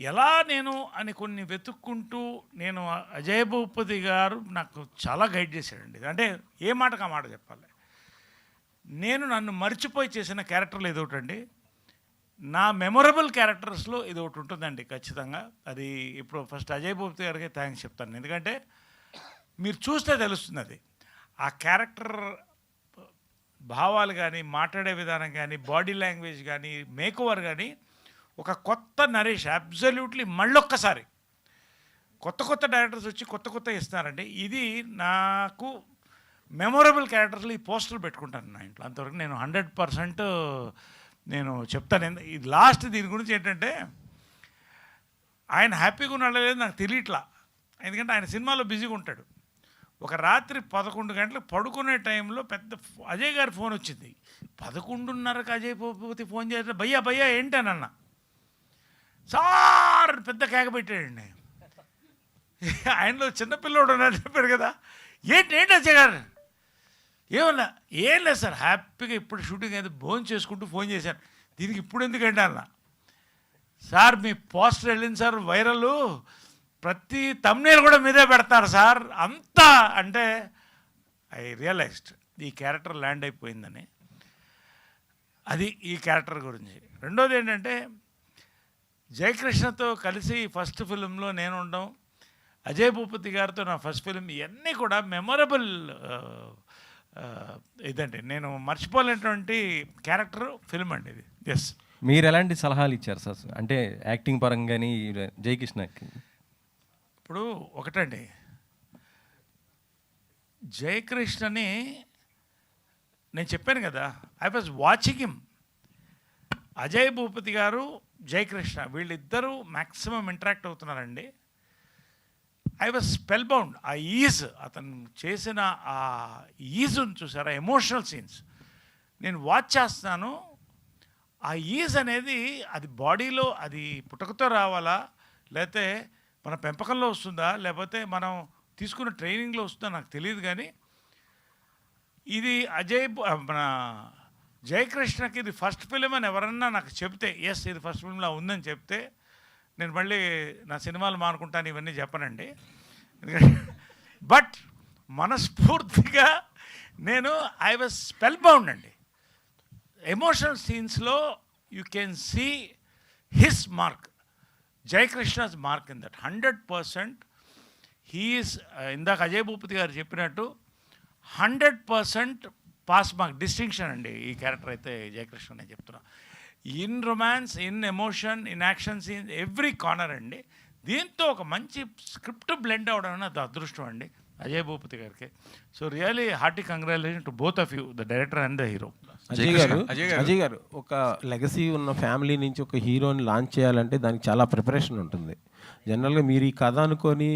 ఎలా నేను అని కొన్ని వెతుక్కుంటూ నేను అజయ్ భూపతి గారు నాకు చాలా గైడ్ చేశాడండి. అంటే ఏ మాటకు ఆ మాట చెప్పాలి. నేను నన్ను మర్చిపోయి చేసిన క్యారెక్టర్లు ఇది ఒకటండి. నా మెమొరబుల్ క్యారెక్టర్స్లో ఇది ఒకటి ఉంటుందండి ఖచ్చితంగా. అది ఇప్పుడు ఫస్ట్ అజయ్ భూపతి గారికి థ్యాంక్స్ చెప్తాను, ఎందుకంటే మీరు చూస్తే తెలుస్తుంది అది. ఆ క్యారెక్టర్ భావాలు కానీ, మాట్లాడే విధానం కానీ, బాడీ లాంగ్వేజ్ కానీ, మేకోవర్ కానీ ఒక కొత్త నరేష్, అబ్జల్యూట్లీ మళ్ళొక్కసారి కొత్త డైరెక్టర్స్ వచ్చి కొత్త ఇస్తున్నారండి. ఇది నాకు మెమొరబుల్ క్యారెక్టర్స్లో ఈ పోస్టర్లు పెట్టుకుంటాను నా ఇంట్లో. అంతవరకు నేను 100% నేను చెప్తాను. ఇది లాస్ట్ దీని గురించి ఏంటంటే, ఆయన హ్యాపీగా ఉన్నాడో లేదో నాకు తెలియట్లా. ఎందుకంటే ఆయన సినిమాలో బిజీగా ఉంటాడు. ఒక రాత్రి 11 గంటలకు పడుకునే టైంలో అజయ్ గారి ఫోన్ వచ్చింది. 11:30కి అజయ్ భూపతి ఫోన్ చేస్తే భయ్యా ఏంటనన్నా. సార్ పెద్ద కేక పెట్టాడండి. ఆయనలో చిన్నపిల్లోడు ఉన్నాడు చెప్పారు కదా. ఏంటి అజయ్ గారు ఏమన్నా? ఏం లేదు సార్, హ్యాపీగా ఇప్పుడు షూటింగ్ అయితే భోజనం చేసుకుంటూ ఫోన్ చేశాను. దీనికి ఇప్పుడు ఎందుకంటే అన్న, సార్ మీ పోస్టర్ వెళ్ళింది సార్ వైరల్, ప్రతి తమ్నేల్ కూడా మీదే పెడతారు సార్ అంతా. అంటే ఐ రియలైజ్డ్ ఈ క్యారెక్టర్ ల్యాండ్ అయిపోయిందని. అది ఈ క్యారెక్టర్ గురించి. రెండోది ఏంటంటే, జయకృష్ణతో కలిసి ఫస్ట్ ఫిలింలో నేను ఉండడం, అజయ్ భూపతి గారితో నా ఫస్ట్ ఫిలిం, ఇవన్నీ కూడా మెమొరబుల్ ఇదండి. నేను మర్చిపోలేనటువంటి క్యారెక్టర్ ఫిల్మ్ అండి ఇది. ఎస్. మీరు ఎలాంటి సలహాలు ఇచ్చారు సార్ అంటే యాక్టింగ్ పరంగా కానీ జయకృష్ణకి? ఇప్పుడు ఒకటండి, జయకృష్ణని నేను చెప్పాను కదా, I was watching him. Ajay Bhupathi garu, Jayakrishna వీళ్ళిద్దరూ మ్యాక్సిమం ఇంటరాక్ట్ అవుతున్నారండి. I was spell bound. ఆ ఈజ్, అతను చేసిన ఆ ఈజుని చూసారా, ఎమోషనల్ సీన్స్ నేను వాచ్ చేస్తున్నాను. ఆ ఈజ్ అనేది అది బాడీలో అది పుట్టుకతో రావాలా, లేకపోతే మన పెంపకంలో వస్తుందా, లేకపోతే మనం తీసుకున్న ట్రైనింగ్లో వస్తుందా నాకు తెలియదు. కానీ ఇది మన జయకృష్ణకి ఇది ఫస్ట్ ఫిలిం అని ఎవరన్నా నాకు చెప్తే, ఎస్ ఇది ఫస్ట్ ఫిలింలో ఉందని చెప్తే, నేను మళ్ళీ నా సినిమాలు మానుకుంటాను ఇవన్నీ చెప్పనండి. బట్ మనస్ఫూర్తిగా నేను ఐ వాజ్ స్పెల్ బౌండ్ అండి. ఎమోషనల్ సీన్స్లో you can see his mark, Jayakrishna's mark in that 100%. He is ఇందాక అజయ్ భూపతి గారు చెప్పినట్టు 100% పాస్ మార్క్, డిస్టింక్షన్ అండి ఈ క్యారెక్టర్ అయితే జయకృష్ణ నేను చెప్తున్నా. In romance, in emotion, in action scenes, every corner అండి. దీంతో ఒక మంచి స్క్రిప్ట్ బ్లెండ్ అవడం అనేది అదృష్టం అండి అజయ్ భూపతి గారికి. So really hearty congratulation to both of you, the director and the hero. Ajay గారు ఒక లెగసీ ఉన్న ఫ్యామిలీ నుంచి ఒక హీరోని లాంచ్ చేయాలంటే దానికి చాలా ప్రిపరేషన్ ఉంటుంది. జనరల్గా మీరు ఈ కథ అనుకొని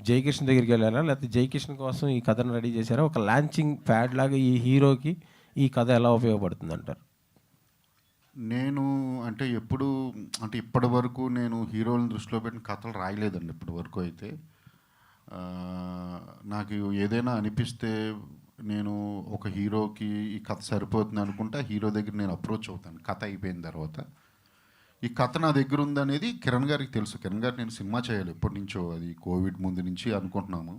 జయకృష్ణ దగ్గరికి వెళ్ళారా, లేకపోతే జయకృష్ణ కోసం ఈ కథను రెడీ చేశారా? ఒక లాంచింగ్ ప్యాడ్ లాగా ఈ హీరోకి ఈ కథ ఎలా ఉపయోగపడుతుంది అంటారు? నేను అంటే ఇప్పటి వరకు నేను హీరోలను దృష్టిలో పెట్టిన కథలు రాయలేదండి ఇప్పటి వరకు. అయితే నాకు ఏదైనా అనిపిస్తే నేను ఒక హీరోకి ఈ కథ సరిపోతుంది అనుకుంటే హీరో దగ్గర నేను అప్రోచ్ అవుతాను కథ అయిపోయిన తర్వాత. ఈ కథ నా దగ్గర ఉందనేది కిరణ్ గారికి తెలుసు. కిరణ్ గారు నేను సినిమా చేయాలి ఎప్పటి నుంచో, అది కోవిడ్ ముందు నుంచి అనుకుంటున్నాము.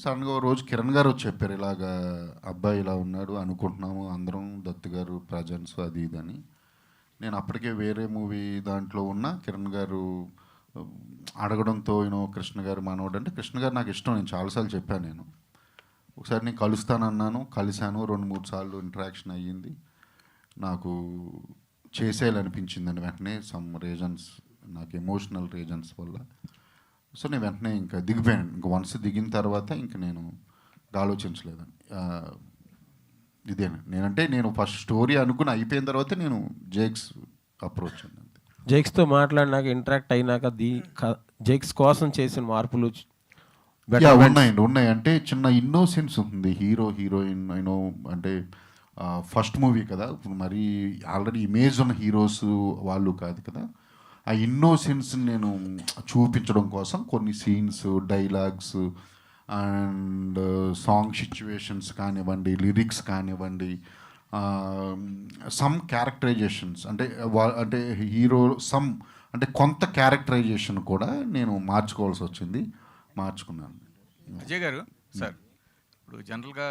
సడన్గా రోజు కిరణ్ గారు వచ్చి చెప్పారు, ఇలాగా అబ్బాయి ఇలా ఉన్నాడు అనుకుంటున్నాము అందరం, దత్తు గారు ప్రజెన్స్ అది ఇదని. నేను అప్పటికే వేరే మూవీ దాంట్లో ఉన్న కిరణ్ గారు అడగడంతో కృష్ణ గారు మనోడు అంటే, కృష్ణ గారు నాకు ఇష్టం, నేను చాలాసార్లు చెప్పాను. నేను ఒకసారి నేను కలుస్తానన్నాను, కలిశాను, 2-3 సార్లు ఇంటరాక్షన్ అయ్యింది. నాకు చేసేయాలనిపించిందండి వెంటనే, సమ్ రీజన్స్, నాకు ఎమోషనల్ రీజన్స్ వల్ల. సో నేను వెంటనే ఇంకా దిగిపోయాను. ఇంకా వన్స్ దిగిన తర్వాత ఇంక నేను ఆలోచించలేదండి. ఇదేనండి నేను ఫస్ట్ స్టోరీ అనుకుని అయిపోయిన తర్వాత నేను జేక్స్ అప్రోచ్ అండి. జేక్స్తో మాట్లాడినాక ఇంటరాక్ట్ అయినాక జేక్స్ కోసం చేసిన మార్పులు ఉన్నాయి. అంటే చిన్న ఇన్నోసెన్స్ ఉంటుంది హీరోయిన్ అంటే ఫస్ట్ మూవీ కదా, ఇప్పుడు మరీ ఆల్రెడీ ఇమేజ్ ఉన్న హీరోస్ వాళ్ళు కాదు కదా. ఆ ఇన్నోసెన్స్ నేను చూపించడం కోసం కొన్ని scenes, dialogues and song situations కానివ్వండి, లిరిక్స్ కానివ్వండి, సమ్ క్యారెక్టరైజేషన్స్ అంటే హీరో అంటే కొంత క్యారెక్టరైజేషన్ కూడా నేను మార్చుకోవాల్సి వచ్చింది, మార్చుకున్నాను. అజయ్ గారు సార్, ఇప్పుడు జనరల్గా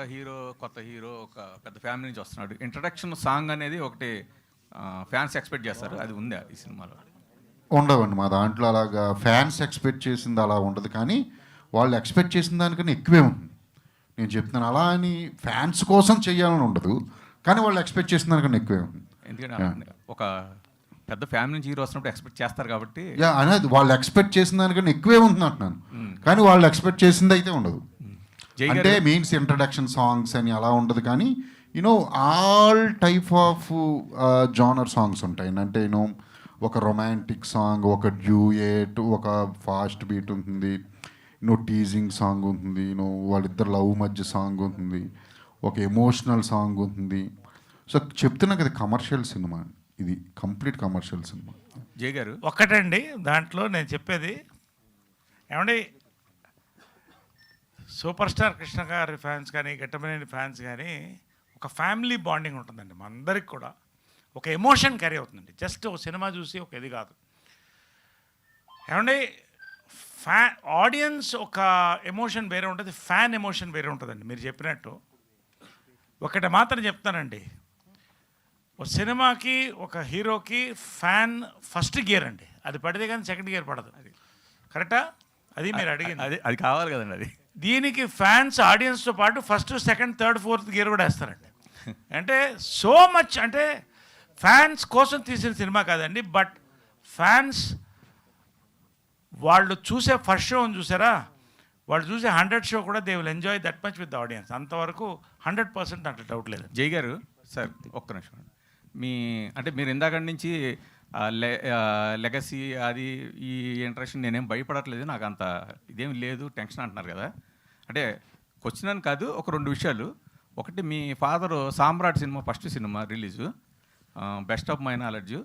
కొత్త హీరో ఒక పెద్ద ఫ్యామిలీ నుంచి వస్తున్నాడు, ఇంట్రడక్షన్ సాంగ్ అనేది ఒకటి ఫ్యాన్స్ ఎక్స్పెక్ట్ చేస్తారు, అది ఉందా ఈ సినిమాలో? ఉండవండి మా దాంట్లో అలాగా. ఫ్యాన్స్ ఎక్స్పెక్ట్ చేసింది అలా ఉండదు, కానీ వాళ్ళు ఎక్స్పెక్ట్ చేసిన దానికన్నా ఎక్కువే ఉంటుంది. నేను చెప్తున్నాను, అలా అని ఫ్యాన్స్ కోసం చేయాలని ఉండదు, కానీ వాళ్ళు ఎక్స్పెక్ట్ చేసిన దానికన్నా ఎక్కువే ఉంటుంది. ఎందుకంటే ఒక పెద్ద ఫ్యామిలీ నుంచి హీరో వస్తున్నప్పుడు ఎక్స్పెక్ట్ చేస్తారు కాబట్టి యా అనేది వాళ్ళు ఎక్స్పెక్ట్ చేసిన దానికన్నా ఎక్కువే ఉంటుంది అంటున్నాను, కానీ వాళ్ళు ఎక్స్పెక్ట్ చేసింది అయితే ఉండదు. అంటే మీన్స్ ఇంట్రడక్షన్ సాంగ్స్ అని అలా ఉండదు, కానీ you know all type of genre songs ఉంటాయి. అంటే యూనో ఒక రొమాంటిక్ సాంగ్, ఒక డ్యూయేట్, ఒక ఫాస్ట్ బీట్ ఉంటుంది, యూనో టీజింగ్ సాంగ్ ఉంటుంది, యూనో వాళ్ళిద్దరు లవ్ మధ్య సాంగ్ ఉంటుంది, ఒక ఎమోషనల్ సాంగ్ ఉంటుంది. సో చెప్తున్నా కదా కమర్షియల్ సినిమా, ఇది కంప్లీట్ కమర్షియల్ సినిమా. జై గారు ఒక్కటండి దాంట్లో నేను చెప్పేది ఏమండి, సూపర్ స్టార్ కృష్ణ గారి ఫ్యాన్స్ కానీ గట్టమనేని ఫ్యాన్స్ కానీ ఒక ఫ్యామిలీ బాండింగ్ ఉంటుందండి మా అందరికి కూడా. ఒక ఎమోషన్ క్యారీ అవుతుందండి, జస్ట్ ఒక సినిమా చూసి ఒక ఇది కాదు. ఏమండి ఆడియన్స్ ఒక ఎమోషన్ వేరే ఉంటుంది, ఫ్యాన్ ఎమోషన్ వేరే ఉంటుందండి. మీరు చెప్పినట్టు ఒకటి మాత్రం చెప్తానండి, ఒక సినిమాకి ఒక హీరోకి ఫ్యాన్ ఫస్ట్ గేర్ అండి, అది పడితే కానీ సెకండ్ గేర్ పడదు. అది కరెక్టా? అది మీరు అడిగింది, అది కావాలి కదండి. అది దీనికి ఫ్యాన్స్ ఆడియన్స్తో పాటు first second third fourth gear కూడా వేస్తారండి. అంటే సో మచ్, అంటే ఫ్యాన్స్ కోసం తీసిన సినిమా కాదండి, బట్ ఫ్యాన్స్ వాళ్ళు చూసే ఫస్ట్ షోని చూసారా, వాళ్ళు చూసే 100 షో కూడా they will enjoy that much with the audience. అంతవరకు 100% అంటే డౌట్ లేదు. జై గారు సార్ ఒక్క నిమిషం, అంటే మీరు ఇందాక నుంచి లెగసీ అది ఈ ఇంట్రెస్ట్ నేనేం భయపడట్లేదు, నాకు అంత ఇదేం లేదు టెన్షన్ అంటున్నారు కదా. అంటే క్వశ్చన్ అని కాదు, ఒక 2 విషయాలు. ఒకటి, మీ father Samrat cinema first cinema release, best of my knowledge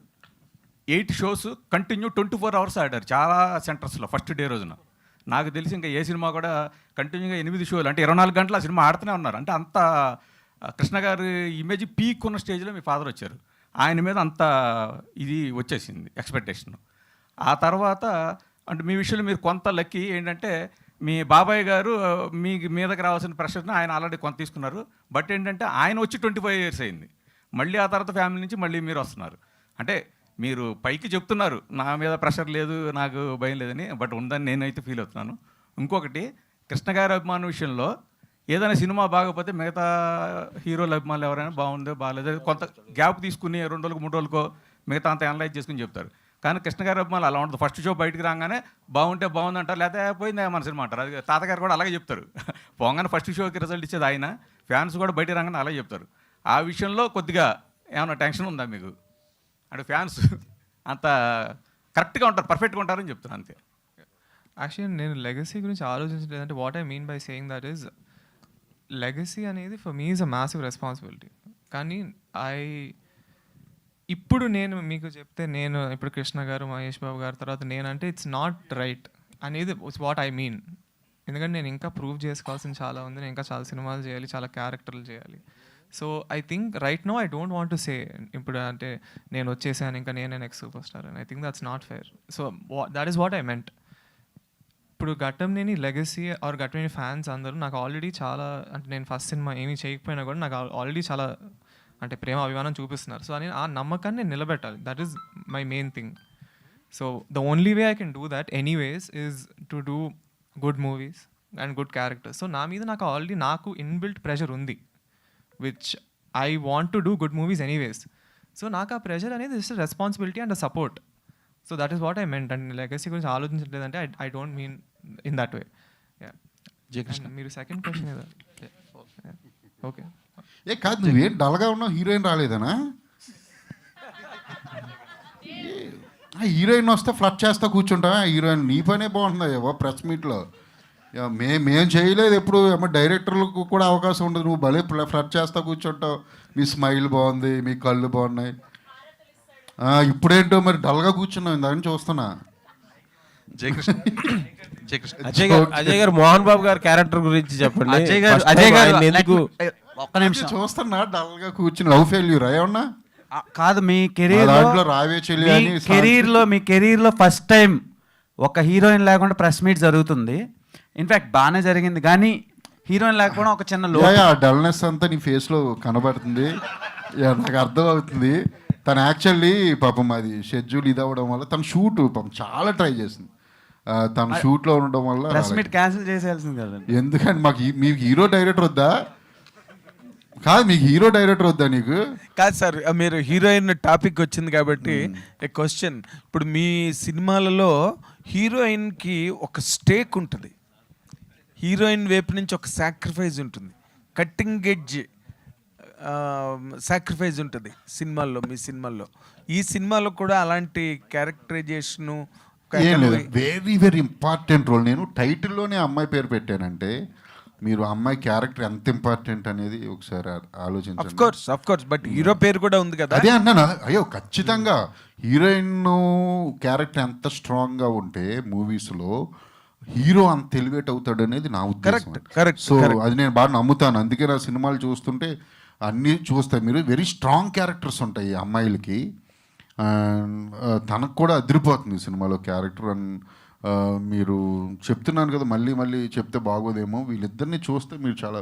8 shows continue 24 hours ఆడారు చాలా సెంటర్స్లో ఫస్ట్ డే రోజున. నాకు తెలిసి ఇంకా ఏ సినిమా కూడా కంటిన్యూగా 8 షోలు అంటే 24 గంటలు ఆ సినిమా ఆడుతూనే ఉన్నారు. అంటే అంత కృష్ణ గారి ఇమేజ్ పీక్ ఉన్న స్టేజ్లో మీ ఫాదర్ వచ్చారు, ఆయన మీద అంత ఇది వచ్చేసింది ఎక్స్పెక్టేషన్. ఆ తర్వాత అంటే మీ విషయంలో మీరు కొంత లక్కీ ఏంటంటే మీ బాబాయ్ గారు మీ మీదకి రావాల్సిన ప్రెషర్ని ఆయన ఆల్రెడీ కొంత తీసుకున్నారు. బట్ ఏంటంటే ఆయన వచ్చి 25 ఇయర్స్ అయింది, మళ్ళీ ఆ తర్వాత ఫ్యామిలీ నుంచి మళ్ళీ మీరు వస్తున్నారు. అంటే మీరు పైకి చెప్తున్నారు నా మీద ప్రెషర్ లేదు, నాకు భయం లేదని, బట్ ఉందని నేనైతే ఫీల్ అవుతున్నాను. ఇంకొకటి, కృష్ణ గారి అభిమానం విషయంలో ఏదైనా సినిమా బాగపోతే మిగతా హీరోల అభిమానులు ఎవరైనా బాగుందో బాగాలేదో కొంత గ్యాప్ తీసుకుని 2 రోజులకు 3 రోజులకో మిగతా అంత అనలైజ్ చేసుకుని చెప్తారు. కానీ కృష్ణ గారి అభిమానులు అలా ఉంటుంది, ఫస్ట్ షో బయటికి రాగానే బాగుంటే బాగుంది అంటారు, లేకపోతే పోయిందే మన సినిమా అంటారు. అది తాతగారు కూడా అలాగే చెప్తారు, పోగానే ఫస్ట్ షోకి రిజల్ట్ ఇచ్చేది ఆయన, ఫ్యాన్స్ కూడా బయటికి రాగానే అలాగే చెప్తారు. ఆ విషయంలో కొద్దిగా ఏమైనా టెన్షన్ ఉందా మీకు? అంటే ఫ్యాన్స్ అంత కరెక్ట్గా ఉంటారు, పర్ఫెక్ట్గా ఉంటారని చెప్తున్నాను అంతే. యాక్చువల్లీ నేను లెగసీ గురించి ఆలోచించలేదంటే what I mean by saying that is legacy అనేది for me is a massive responsibility. కానీ ఇప్పుడు నేను మీకు చెప్తే నేను ఇప్పుడు కృష్ణ గారు మహేష్ బాబు గారి తర్వాత నేనంటే ఇట్స్ నాట్ రైట్ అనేది ఇట్స్ వాట్ ఐ మీన్. ఎందుకంటే నేను ఇంకా ప్రూవ్ చేసుకోవాల్సింది చాలా ఉంది, నేను ఇంకా చాలా సినిమాలు చేయాలి, చాలా క్యారెక్టర్లు చేయాలి. So I think right no I don't want to say ఇప్పుడు అంటే నేను వచ్చేసాను ఇంకా నేనే నెక్స్ట్ సూపర్ స్టార్ అని. I think that's not fair. So that is what I meant. ఇప్పుడు Ghattamaneni legacy or Ghattamaneni fans అందరూ నాకు ఆల్రెడీ చాలా, అంటే నేను ఫస్ట్ సినిమా ఏమీ చేయకపోయినా కూడా నాకు ఆల్రెడీ చాలా అంటే ప్రేమ అభిమానం చూపిస్తున్నారు. సో నేను ఆ నమ్మకాన్ని నేను నిలబెట్టాలి, that is my main thing. So the only way I can do that anyways is to do good movies and good characters. So నా మీద నాకు ఆల్రెడీ నాకు ఇన్బిల్ట్ ప్రెషర్ ఉంది, which I want to do good movies anyways. So నాకు ఆ ప్రెషర్ అనేది it's responsibility and support. So that is what I meant. And legacy గురించి ఆలోచించలేదంటే I don't mean in that way. మీరు సెకండ్ క్వశ్చన్ ఏదా? ఓకే. ఏ కాదు, నువ్వేం డల్గా ఉన్నావు, హీరోయిన్ రాలేదనా? హీరోయిన్ వస్తే ఫ్లట్ చేస్తా కూర్చుంటావా? హీరోయిన్ నీ పనే బాగుంటుందా ఏవో ప్రెస్ మీట్లో? మేము చేయలేదు ఎప్పుడు, ఏమో డైరెక్టర్లకు కూడా అవకాశం ఉండదు, నువ్వు భలే ఫ్లట్ చేస్తా కూర్చుంటావు. మీ స్మైల్ బాగుంది, మీ కళ్ళు బాగున్నాయి, ఇప్పుడేంటో మరి డల్గా కూర్చున్నావు, ఇందాక చూస్తున్నా. అజయ్ గారు మోహన్ బాబు గారి క్యారెక్టర్ గురించి చెప్పండి. అజయ్ గారు ఎందుకు ఒక్క నిమిషం చూస్తున్నా డల్గా కూర్చుని లవ్ ఫెయిల్యూర్ ఏమన్నా కాదు, మీ కెరీర్లో ఫస్ట్ టైం ఒక హీరోయిన్ లేకుండా ప్రెస్ మీట్ జరుగుతుంది. ఇన్ఫాక్ట్ బాగానే జరిగింది, కానీ హీరోయిన్ లేకపోవడం ఒక చిన్న లో డల్నెస్ అంతా నీ ఫేస్లో కనబడుతుంది, నాకు అర్థం అవుతుంది. తను యాక్చువల్లీ పాపం అది షెడ్యూల్ ఇది అవ్వడం వల్ల తన షూట్ పాపం చాలా ట్రై చేసింది, తన షూట్లో ఉండడం వల్ల ప్రెస్ మీట్ క్యాన్సిల్ చేసేయాల్సింది కదండి. ఎందుకంటే మాకు మీకు హీరో డైరెక్టర్ వద్దా? కాదు మీకు హీరో డైరెక్టర్ వద్దా నీకు? కాదు సార్, మీరు హీరోయిన్ టాపిక్ వచ్చింది కాబట్టి ఏ క్వశ్చన్. ఇప్పుడు మీ సినిమాలలో హీరోయిన్కి ఒక స్టేక్ ఉంటుంది, హీరోయిన్ వైపు నుంచి ఒక సాక్రిఫైస్ ఉంటుంది, కట్టింగ్ ఎడ్జ్ సాక్రిఫైస్ ఉంటుంది సినిమాల్లో. మీ సినిమాల్లో, ఈ సినిమాలో కూడా అలాంటి క్యారెక్టరైజేషను ఏం లేదు, వెరీ వెరీ ఇంపార్టెంట్ రోల్. నేను టైటిల్లోనే అమ్మాయి పేరు పెట్టానంటే మీరు అమ్మాయి క్యారెక్టర్ ఎంత ఇంపార్టెంట్ అనేది ఒకసారి ఆలోచించండి. ఆఫ్ కోర్స్ బట్ హీరో పేరు కూడా ఉంది కదా. అదే అన్నాను, అయ్యో ఖచ్చితంగా హీరోయిన్ క్యారెక్టర్ ఎంత స్ట్రాంగ్గా ఉంటే మూవీస్లో హీరో అంత ఎలివేట్ అవుతాడు అనేది నా ఉద్దేశం. కరెక్ట్. సో అది నేను బాగా నమ్ముతాను. అందుకే నా సినిమాలు చూస్తుంటే అన్నీ చూస్తాయి. మీరు వెరీ స్ట్రాంగ్ క్యారెక్టర్స్ ఉంటాయి అమ్మాయిలకి. తనకు కూడా అదిరిపోతుంది సినిమాలో క్యారెక్టర్. అండ్ మీరు చెప్తున్నాను కదా, మళ్ళీ మళ్ళీ చెప్తే బాగోదేమో, వీళ్ళిద్దరిని చూస్తే మీరు చాలా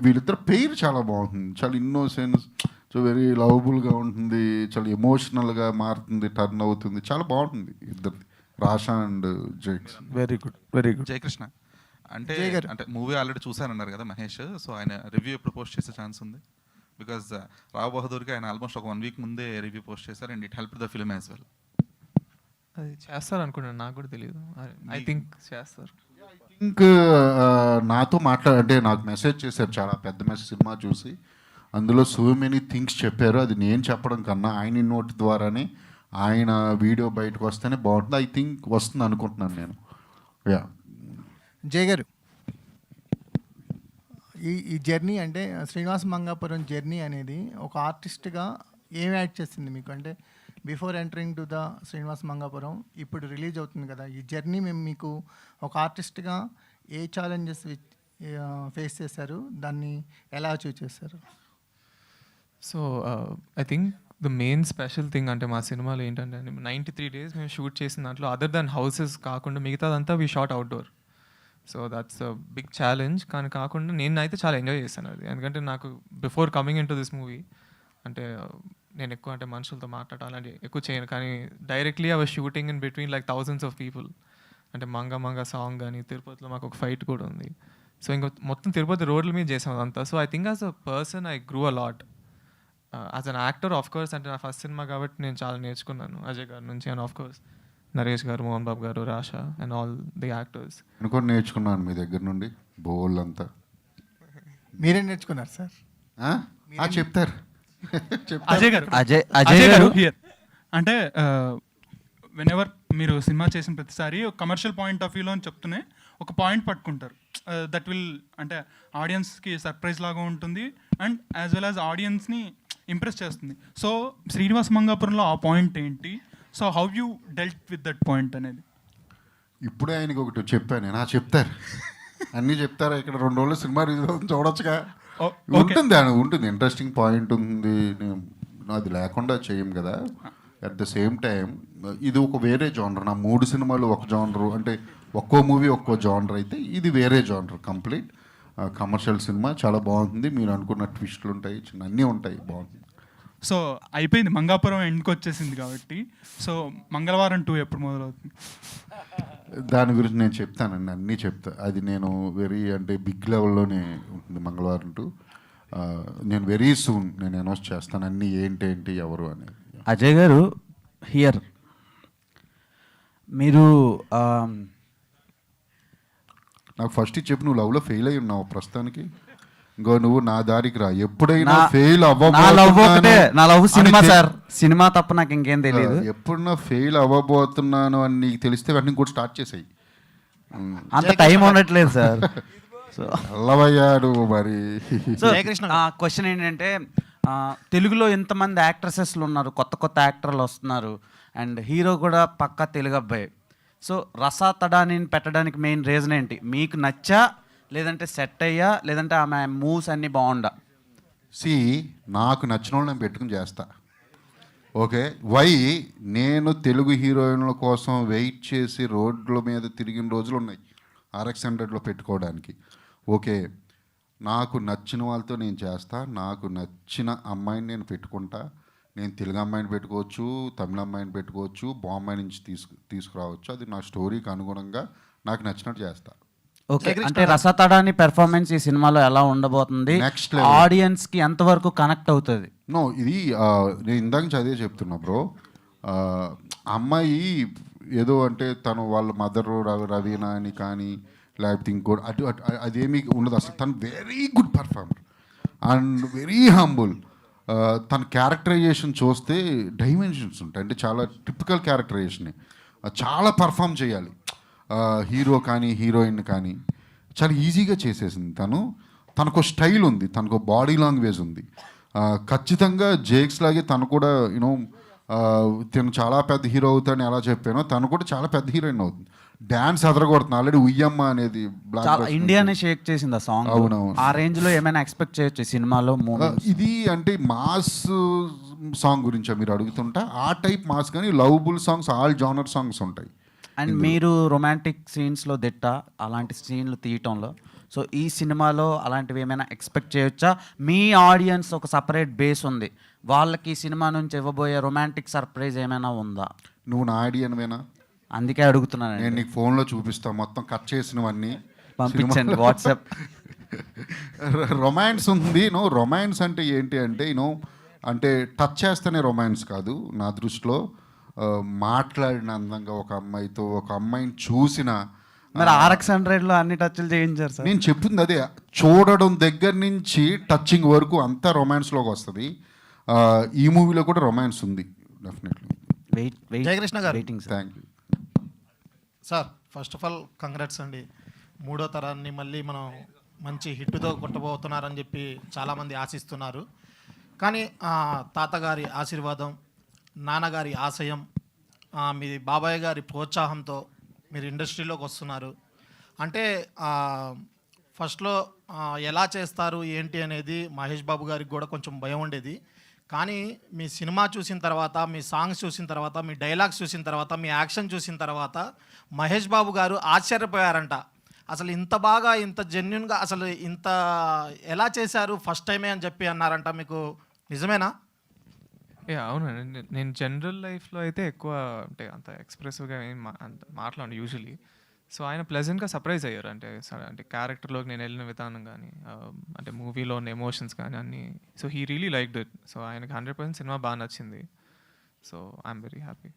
వీళ్ళిద్దరు పేరు చాలా బాగుంటుంది. చాలా ఇన్నోసెన్స్, సో వెరీ లవబుల్గా ఉంటుంది, చాలా ఎమోషనల్గా మారుతుంది, టర్న్ అవుతుంది, చాలా బాగుంటుంది ఇద్దరిది, Rasha and Jayakrishna. Very good, very good. Jayakrishna అంటే మూవీ ఆల్రెడీ చూసానన్నారు కదా మహేష్, సో ఆయన రివ్యూ ఎప్పుడు పోస్ట్ చేసే ఛాన్స్ ఉంది? బికాజ్ రావు బహదూర్కి ఆయన ఆల్మోస్ట్ ఒక 1 వీక్ ముందే రివ్యూ పోస్ట్ చేశారు, and it help the film as well. అది చేస్తారు అనుకున్నాను, నాకు కూడా తెలియదు. ఐ థింక్ చేస్తారు. నాతో అంటే నాకు మెసేజ్ చేశారు, చాలా పెద్ద మెసేజ్ సినిమా చూసి. అందులో సో మెనీ థింగ్స్ చెప్పారు. అది నేను చెప్పడం కన్నా ఆయన నోటి ద్వారానే ఆయన వీడియో బయటకు వస్తేనే బాగుంటుంది. ఐ థింక్ వస్తుంది అనుకుంటున్నాను నేను. యా జయ్ గారు, ఈ జర్నీ అంటే శ్రీనివాస్ మంగాపురం జర్నీ అనేది ఒక ఆర్టిస్ట్గా ఏం యాడ్ చేస్తుంది మీకు? అంటే before entering to the Srinivas Mangapuram, ఇప్పుడు రిలీజ్ అవుతుంది కదా, ఈ జర్నీ మేము మీకు ఒక ఆర్టిస్ట్గా ఏ ఛాలెంజెస్ ఫేస్ చేశారు, దాన్ని ఎలా అచీవ్ చేశారు? So I think the main special thing అంటే మా సినిమాలో ఏంటంటే 93 days మేము షూట్ చేసిన దాంట్లో అదర్ దాన్ హౌసెస్ కాకుండా మిగతాదంతా we shot outdoor. So that's a big challenge. కానీ కాకుండా నేనైతే చాలా ఎంజాయ్ చేశాను అది. ఎందుకంటే నాకు before coming in to this movie అంటే నేను ఎక్కువ అంటే మనుషులతో మాట్లాడాలని ఎక్కువ చేయను, కానీ directly I was shooting in between like thousands of people. అంటే మంగ సాంగ్ కానీ, తిరుపతిలో మాకు ఒక ఫైట్ కూడా ఉంది. సో ఇంకా మొత్తం తిరుపతి రోడ్ల మీద చేసాం అదంతా. So I think as a person I grew a lot. As an actor of course అంటే నా ఫస్ట్ సినిమా కాబట్టి నేను చాలా నేర్చుకున్నాను అజయ్ గారి నుంచి. అండ్ ఆఫ్ కోర్స్ నరేష్ గారు, మోహన్ బాబు గారు, Rasha and all the actors. నేను కూడా నేర్చుకున్నాను మీ దగ్గర నుండి బోల్ అంతా. మీరేం నేర్చుకున్నారు సార్? చెప్తారు. అజయ్ గారు హియర్ అంటే వెనెవర్ మీరు సినిమా చేసిన ప్రతిసారి ఒక కమర్షియల్ పాయింట్ ఆఫ్ వ్యూలో అని చెప్తూనే ఒక పాయింట్ పట్టుకుంటారు. దట్ విల్ అంటే ఆడియన్స్కి సర్ప్రైజ్ లాగా ఉంటుంది అండ్ యాజ్ వెల్ యాజ్ ఆడియన్స్ని ఇంప్రెస్ చేస్తుంది. సో శ్రీనివాస్ మంగాపురంలో ఆ పాయింట్ ఏంటి? So how you dealt with that point అనేది? ఇప్పుడే ఆయనకి ఒకటి చెప్పాను నేను. చెప్తారు, అన్నీ చెప్తారా? ఇక్కడ 2 రోజులు సినిమా రిలీజ్ చూడొచ్చుగా. ఉంటుంది ఇంట్రెస్టింగ్ పాయింట్ ఉంది, అది లేకుండా చేయం కదా. అట్ ద సేమ్ టైం ఇది ఒక వేరే జానర్. నా 3 సినిమాలు ఒక జానరు, అంటే ఒక్కో మూవీ ఒక్కో జానర్ అయితే ఇది వేరే జానర్ కంప్లీట్. కమర్షియల్ సినిమా చాలా బాగుంటుంది. మీరు అనుకున్న ట్విస్టులు ఉంటాయి, అన్నీ ఉంటాయి, బాగుంటుంది. సో అయిపోయింది, మంగాపురం ఎండ్కి వచ్చేసింది కాబట్టి. సో మంగళవారం 2 ఎప్పుడు మొదలవుతుంది? దాని గురించి నేను చెప్తానండి, అన్నీ చెప్తా. అది నేను వెరీ అంటే బిగ్ లెవెల్లోనే ఉంటుంది మంగళవారం 2. నేను వెరీ సూన్ నేను అనౌన్స్ చేస్తాను అన్నీ ఏంటి ఎవరు అనేది. అజయ్ గారు హియర్, మీరు నాకు ఫస్ట్ చెప్పి నువ్వు లవ్లో ఫెయిల్ అయి ఉన్నావు ప్రస్తుతానికి. ఇంకో నువ్వు నా దారికి రా. ఎప్పుడైనా ఫెయిల్ నా లవ్ సినిమా సార్, సినిమా తప్ప నాకు ఇంకేం తెలియదు. ఎప్పుడన్నా ఫెయిల్ అవ్వబోతున్నాను అని నీకు తెలిస్తే వెంటనే కూడా స్టార్ట్ చేసాయి. అంత టైం ఉండట్లేదు సార్. అల్లవయ్యాడు మరి. క్వశ్చన్ ఏంటంటే తెలుగులో ఎంతమంది యాక్ట్రసెస్లు ఉన్నారు, కొత్త యాక్టర్లు వస్తున్నారు, అండ్ హీరో కూడా పక్కా తెలుగు అబ్బాయి. సో రసాతడాని పెట్టడానికి మెయిన్ రీజన్ ఏంటి? మీకు నచ్చా, లేదంటే సెట్ అయ్యా, లేదంటే ఆమె మూవ్స్ అన్నీ బాగుండా? నాకు నచ్చిన వాళ్ళు నేను పెట్టుకుని చేస్తా. ఓకే, నేను తెలుగు హీరోయిన్ల కోసం వెయిట్ చేసి రోడ్ల మీద తిరిగిన రోజులు ఉన్నాయి RX 100లో పెట్టుకోవడానికి. ఓకే, నాకు నచ్చిన వాళ్ళతో నేను చేస్తా. నాకు నచ్చిన అమ్మాయిని నేను పెట్టుకుంటా. నేను తెలుగు అమ్మాయిని పెట్టుకోవచ్చు, తమిళ అమ్మాయిని పెట్టుకోవచ్చు, బాంబే నుంచి తీసుకురావచ్చు. అది నా స్టోరీకి అనుగుణంగా నాకు నచ్చినట్టు చేస్తా. ఓకే, అంటే రసతడాని పెర్ఫార్మెన్స్ ఈ సినిమాలో ఎలా ఉండబోతుంది, ఆడియన్స్ కి ఎంతవరకు కనెక్ట్ అవుతుంది? నో, ఇది నేను ఇందాక చదివే చెప్తున్నా బ్రో. అమ్మాయి ఏదో అంటే తను వాళ్ళ మదర్ రవీనా అని కానీ లేకపోతే ఇంకోటి అదేమీ ఉండదు అసలు. తను very good performer and very humble. తన క్యారెక్టరైజేషన్ చూస్తే డైమెన్షన్స్ ఉంటాయి, అంటే చాలా టిపికల్ క్యారెక్టరైజేషన్. చాలా పర్ఫామ్ చేయాలి, హీరో కానీ హీరోయిన్ కానీ చాలా ఈజీగా చేసేసింది తను. తనకు స్టైల్ ఉంది, తనకు బాడీ లాంగ్వేజ్ ఉంది. ఖచ్చితంగా జేక్స్ లాగే తను కూడా యూనో తను చాలా పెద్ద హీరో అవుతాడని ఎలా చెప్పానో తను కూడా చాలా పెద్ద హీరోయిన్ అవుతుంది. డ్యాన్స్ అదరగొడుతుంది. ఆల్రెడీ ఉయ్యమ్మ అనేది ఇండియానే షేక్ చేసింది ఆ సాంగ్. అవునవును. ఆ రేంజ్ లో ఏమైనా ఎక్స్పెక్ట్ చేయొచ్చు సినిమాలో? ఇది అంటే మాస్ సాంగ్ గురించా మీరు అడుగుతుంటా? ఆ టైప్ మాస్ కానీ lovable songs, all genre songs ఉంటాయి. అండ్ మీరు రొమాంటిక్ సీన్స్లో దిట్ట, అలాంటి సీన్లు తీయటంలో. సో ఈ సినిమాలో అలాంటివి ఏమైనా ఎక్స్పెక్ట్ చేయొచ్చా? మీ ఆడియన్స్ ఒక సపరేట్ బేస్ ఉంది, వాళ్ళకి ఈ సినిమా నుంచి ఇవ్వబోయే రొమాంటిక్ సర్ప్రైజ్ ఏమైనా ఉందా? నువ్వు నా ఆడియన్వేనా? అందుకే అడుగుతున్నాను. నేను నీకు ఫోన్లో చూపిస్తాను మొత్తం కట్ చేసినవన్నీ, పంపించండి వాట్సాప్. రొమాన్స్ ఉంది. రొమాన్స్ అంటే ఏంటి అంటే అంటే టచ్ చేస్తేనే రొమాన్స్ కాదు నా దృష్టిలో. మాట్లాడిన అందంగా ఒక అమ్మాయితో, ఒక అమ్మాయిని చూసిన మరి RX100లో అన్ని టచ్లు చేయించారు సార్. నేను చెప్తుంది అదే, చూడడం దగ్గర నుంచి టచింగ్ వరకు అంతా రొమాన్స్లోకి వస్తుంది. ఈ మూవీలో కూడా రొమాన్స్ ఉంది డెఫినెట్లీ. జయకృష్ణ గారు, thank you sir. First of all congrats అండి. 3వ తరాన్ని మళ్ళీ మనం మంచి హిట్తో కొట్టబోతున్నారని చెప్పి చాలామంది ఆశిస్తున్నారు. కానీ తాతగారి ఆశీర్వాదం, నాన్నగారి ఆశయం, మీ బాబాయ్ గారి ప్రోత్సాహంతో మీరు ఇండస్ట్రీలోకి వస్తున్నారు. అంటే ఫస్ట్లో ఎలా చేస్తారు ఏంటి అనేది మహేష్ బాబు గారికి కూడా కొంచెం భయం ఉండేది. కానీ మీ సినిమా చూసిన తర్వాత, మీ సాంగ్స్ చూసిన తర్వాత, మీ డైలాగ్స్ చూసిన తర్వాత, మీ యాక్షన్ చూసిన తర్వాత మహేష్ బాబు గారు ఆశ్చర్యపోయారంట. అసలు ఇంత బాగా, ఇంత జెన్యున్గా, అసలు ఇంత ఎలా చేశారు ఫస్ట్ టైమే అని చెప్పి అన్నారంట. మీకు నిజమేనా? అవునండి. నేను జనరల్ లైఫ్లో అయితే ఎక్కువ అంటే అంత ఎక్స్ప్రెసివ్గా ఏం అంత మాట్లాడు యూజువలీ. సో ఆయన ప్లెజెంట్గా సర్ప్రైజ్ అయ్యారు. అంటే క్యారెక్టర్లోకి నేను వెళ్ళిన విధానం కానీ, అంటే మూవీలో ఉన్న ఎమోషన్స్ కానీ అన్నీ. So he really liked it. So ఆయనకి 100% సినిమా బాగా నచ్చింది. So I'm very happy.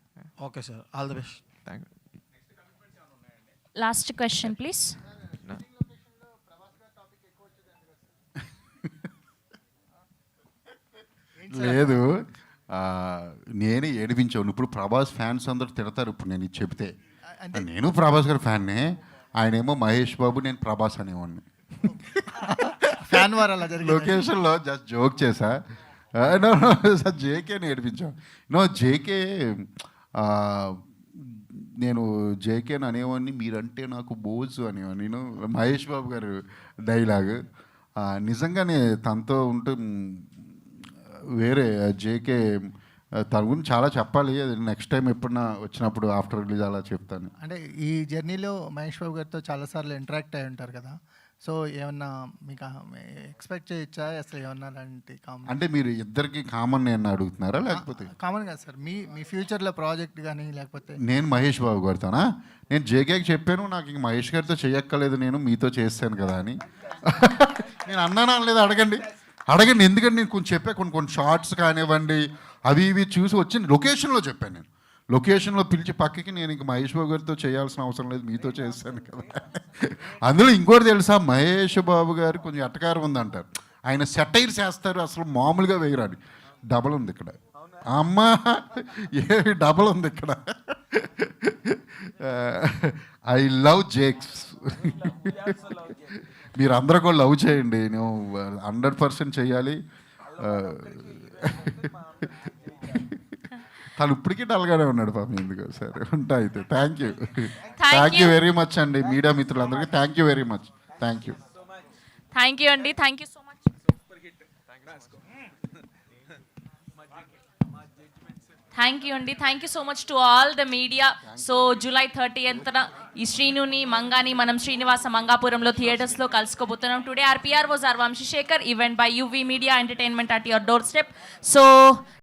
Okay sir, all the best. Thank you. Last question please. లేదు, నేనే ఏడిపించాను. ఇప్పుడు ప్రభాస్ ఫ్యాన్స్ అందరూ తిడతారు ఇప్పుడు నేను ఇది చెప్తే. నేను ప్రభాస్ గారి ఫ్యాన్నే, ఆయనేమో మహేష్ బాబు, నేను ప్రభాస్ అనేవాడిని. ఫ్యాన్ వారు అలా జరిగింది. లొకేషన్లో జస్ట్ జోక్ చేశా. జేకేని ఏడిపించాను. జేకే, నేను జేకేని అనేవాడిని, మీరంటే నాకు బోజు అనేవాడిని. నేను మహేష్ బాబు గారు డైలాగ్ నిజంగానే తనతో ఉంటే వేరే. జేకే తన గురించి చాలా చెప్పాలి, అది నెక్స్ట్ టైం ఎప్పుడన్నా వచ్చినప్పుడు ఆఫ్టర్ రిలీజ్ అలా చెప్తాను. అంటే ఈ జర్నీలో మహేష్ బాబు గారితో చాలాసార్లు ఇంటరాక్ట్ అయి ఉంటారు కదా, సో ఏమన్నా మీకు ఎక్స్పెక్ట్ చేయొచ్చా అసలు ఏమన్నా అలాంటి కామన్? అంటే మీరు ఇద్దరికి కామన్ నేను అడుగుతున్నారా లేకపోతే? కామన్ కాదు సార్, మీ ఫ్యూచర్లో ప్రాజెక్ట్ కానీ లేకపోతే. నేను మహేష్ బాబు గారితోనా? నేను జేకేకి చెప్పాను, నాకు ఇంక మహేష్ గారితో చేయక్కర్లేదు, నేను మీతో చేస్తాను కదా అని. నేను అన్నానా అనలేదు? అడగండి. ఎందుకంటే నేను కొంచెం చెప్పా, కొన్ని షార్ట్స్ కానివ్వండి అవి ఇవి చూసి వచ్చి లొకేషన్లో చెప్పాను. నేను లొకేషన్లో పిలిచి పక్కకి, నేను ఇంక మహేష్ బాబు గారితో చేయాల్సిన అవసరం లేదు, మీతో చేస్తాను కదా. అందులో ఇంకోటి తెలుసా, మహేష్ బాబు గారు కొంచెం ఎట్టకారం ఉందంటారు. ఆయన సెటైర్స్ వేస్తారు, అసలు మామూలుగా వేయరాని. డబల్ ఉంది ఇక్కడ, అమ్మా ఏ డబల్ ఉంది ఇక్కడ. I love Jakes. మీరు అందరూ కూడా లవ్ చేయండి, నేను 100% చేయాలి. తను ఇప్పటికీ డల్గానే ఉన్నాడు పాపం, ఎందుకు. సరే ఉంటా అయితే. థ్యాంక్ యూ వెరీ మచ్ అండి మీడియా మిత్రులందరికీ. Thank you very much. Thank you అండి. Thank you so much. Thank you so much to all the media. So July 30th ఈ శ్రీనుని మంగాని మనం శ్రీనివాస మంగాపురంలో థియేటర్స్లో కలుసుకోబోతున్నాం. Today our PR was our Vamshi Shekhar, event by UV Media Entertainment at your doorstep. So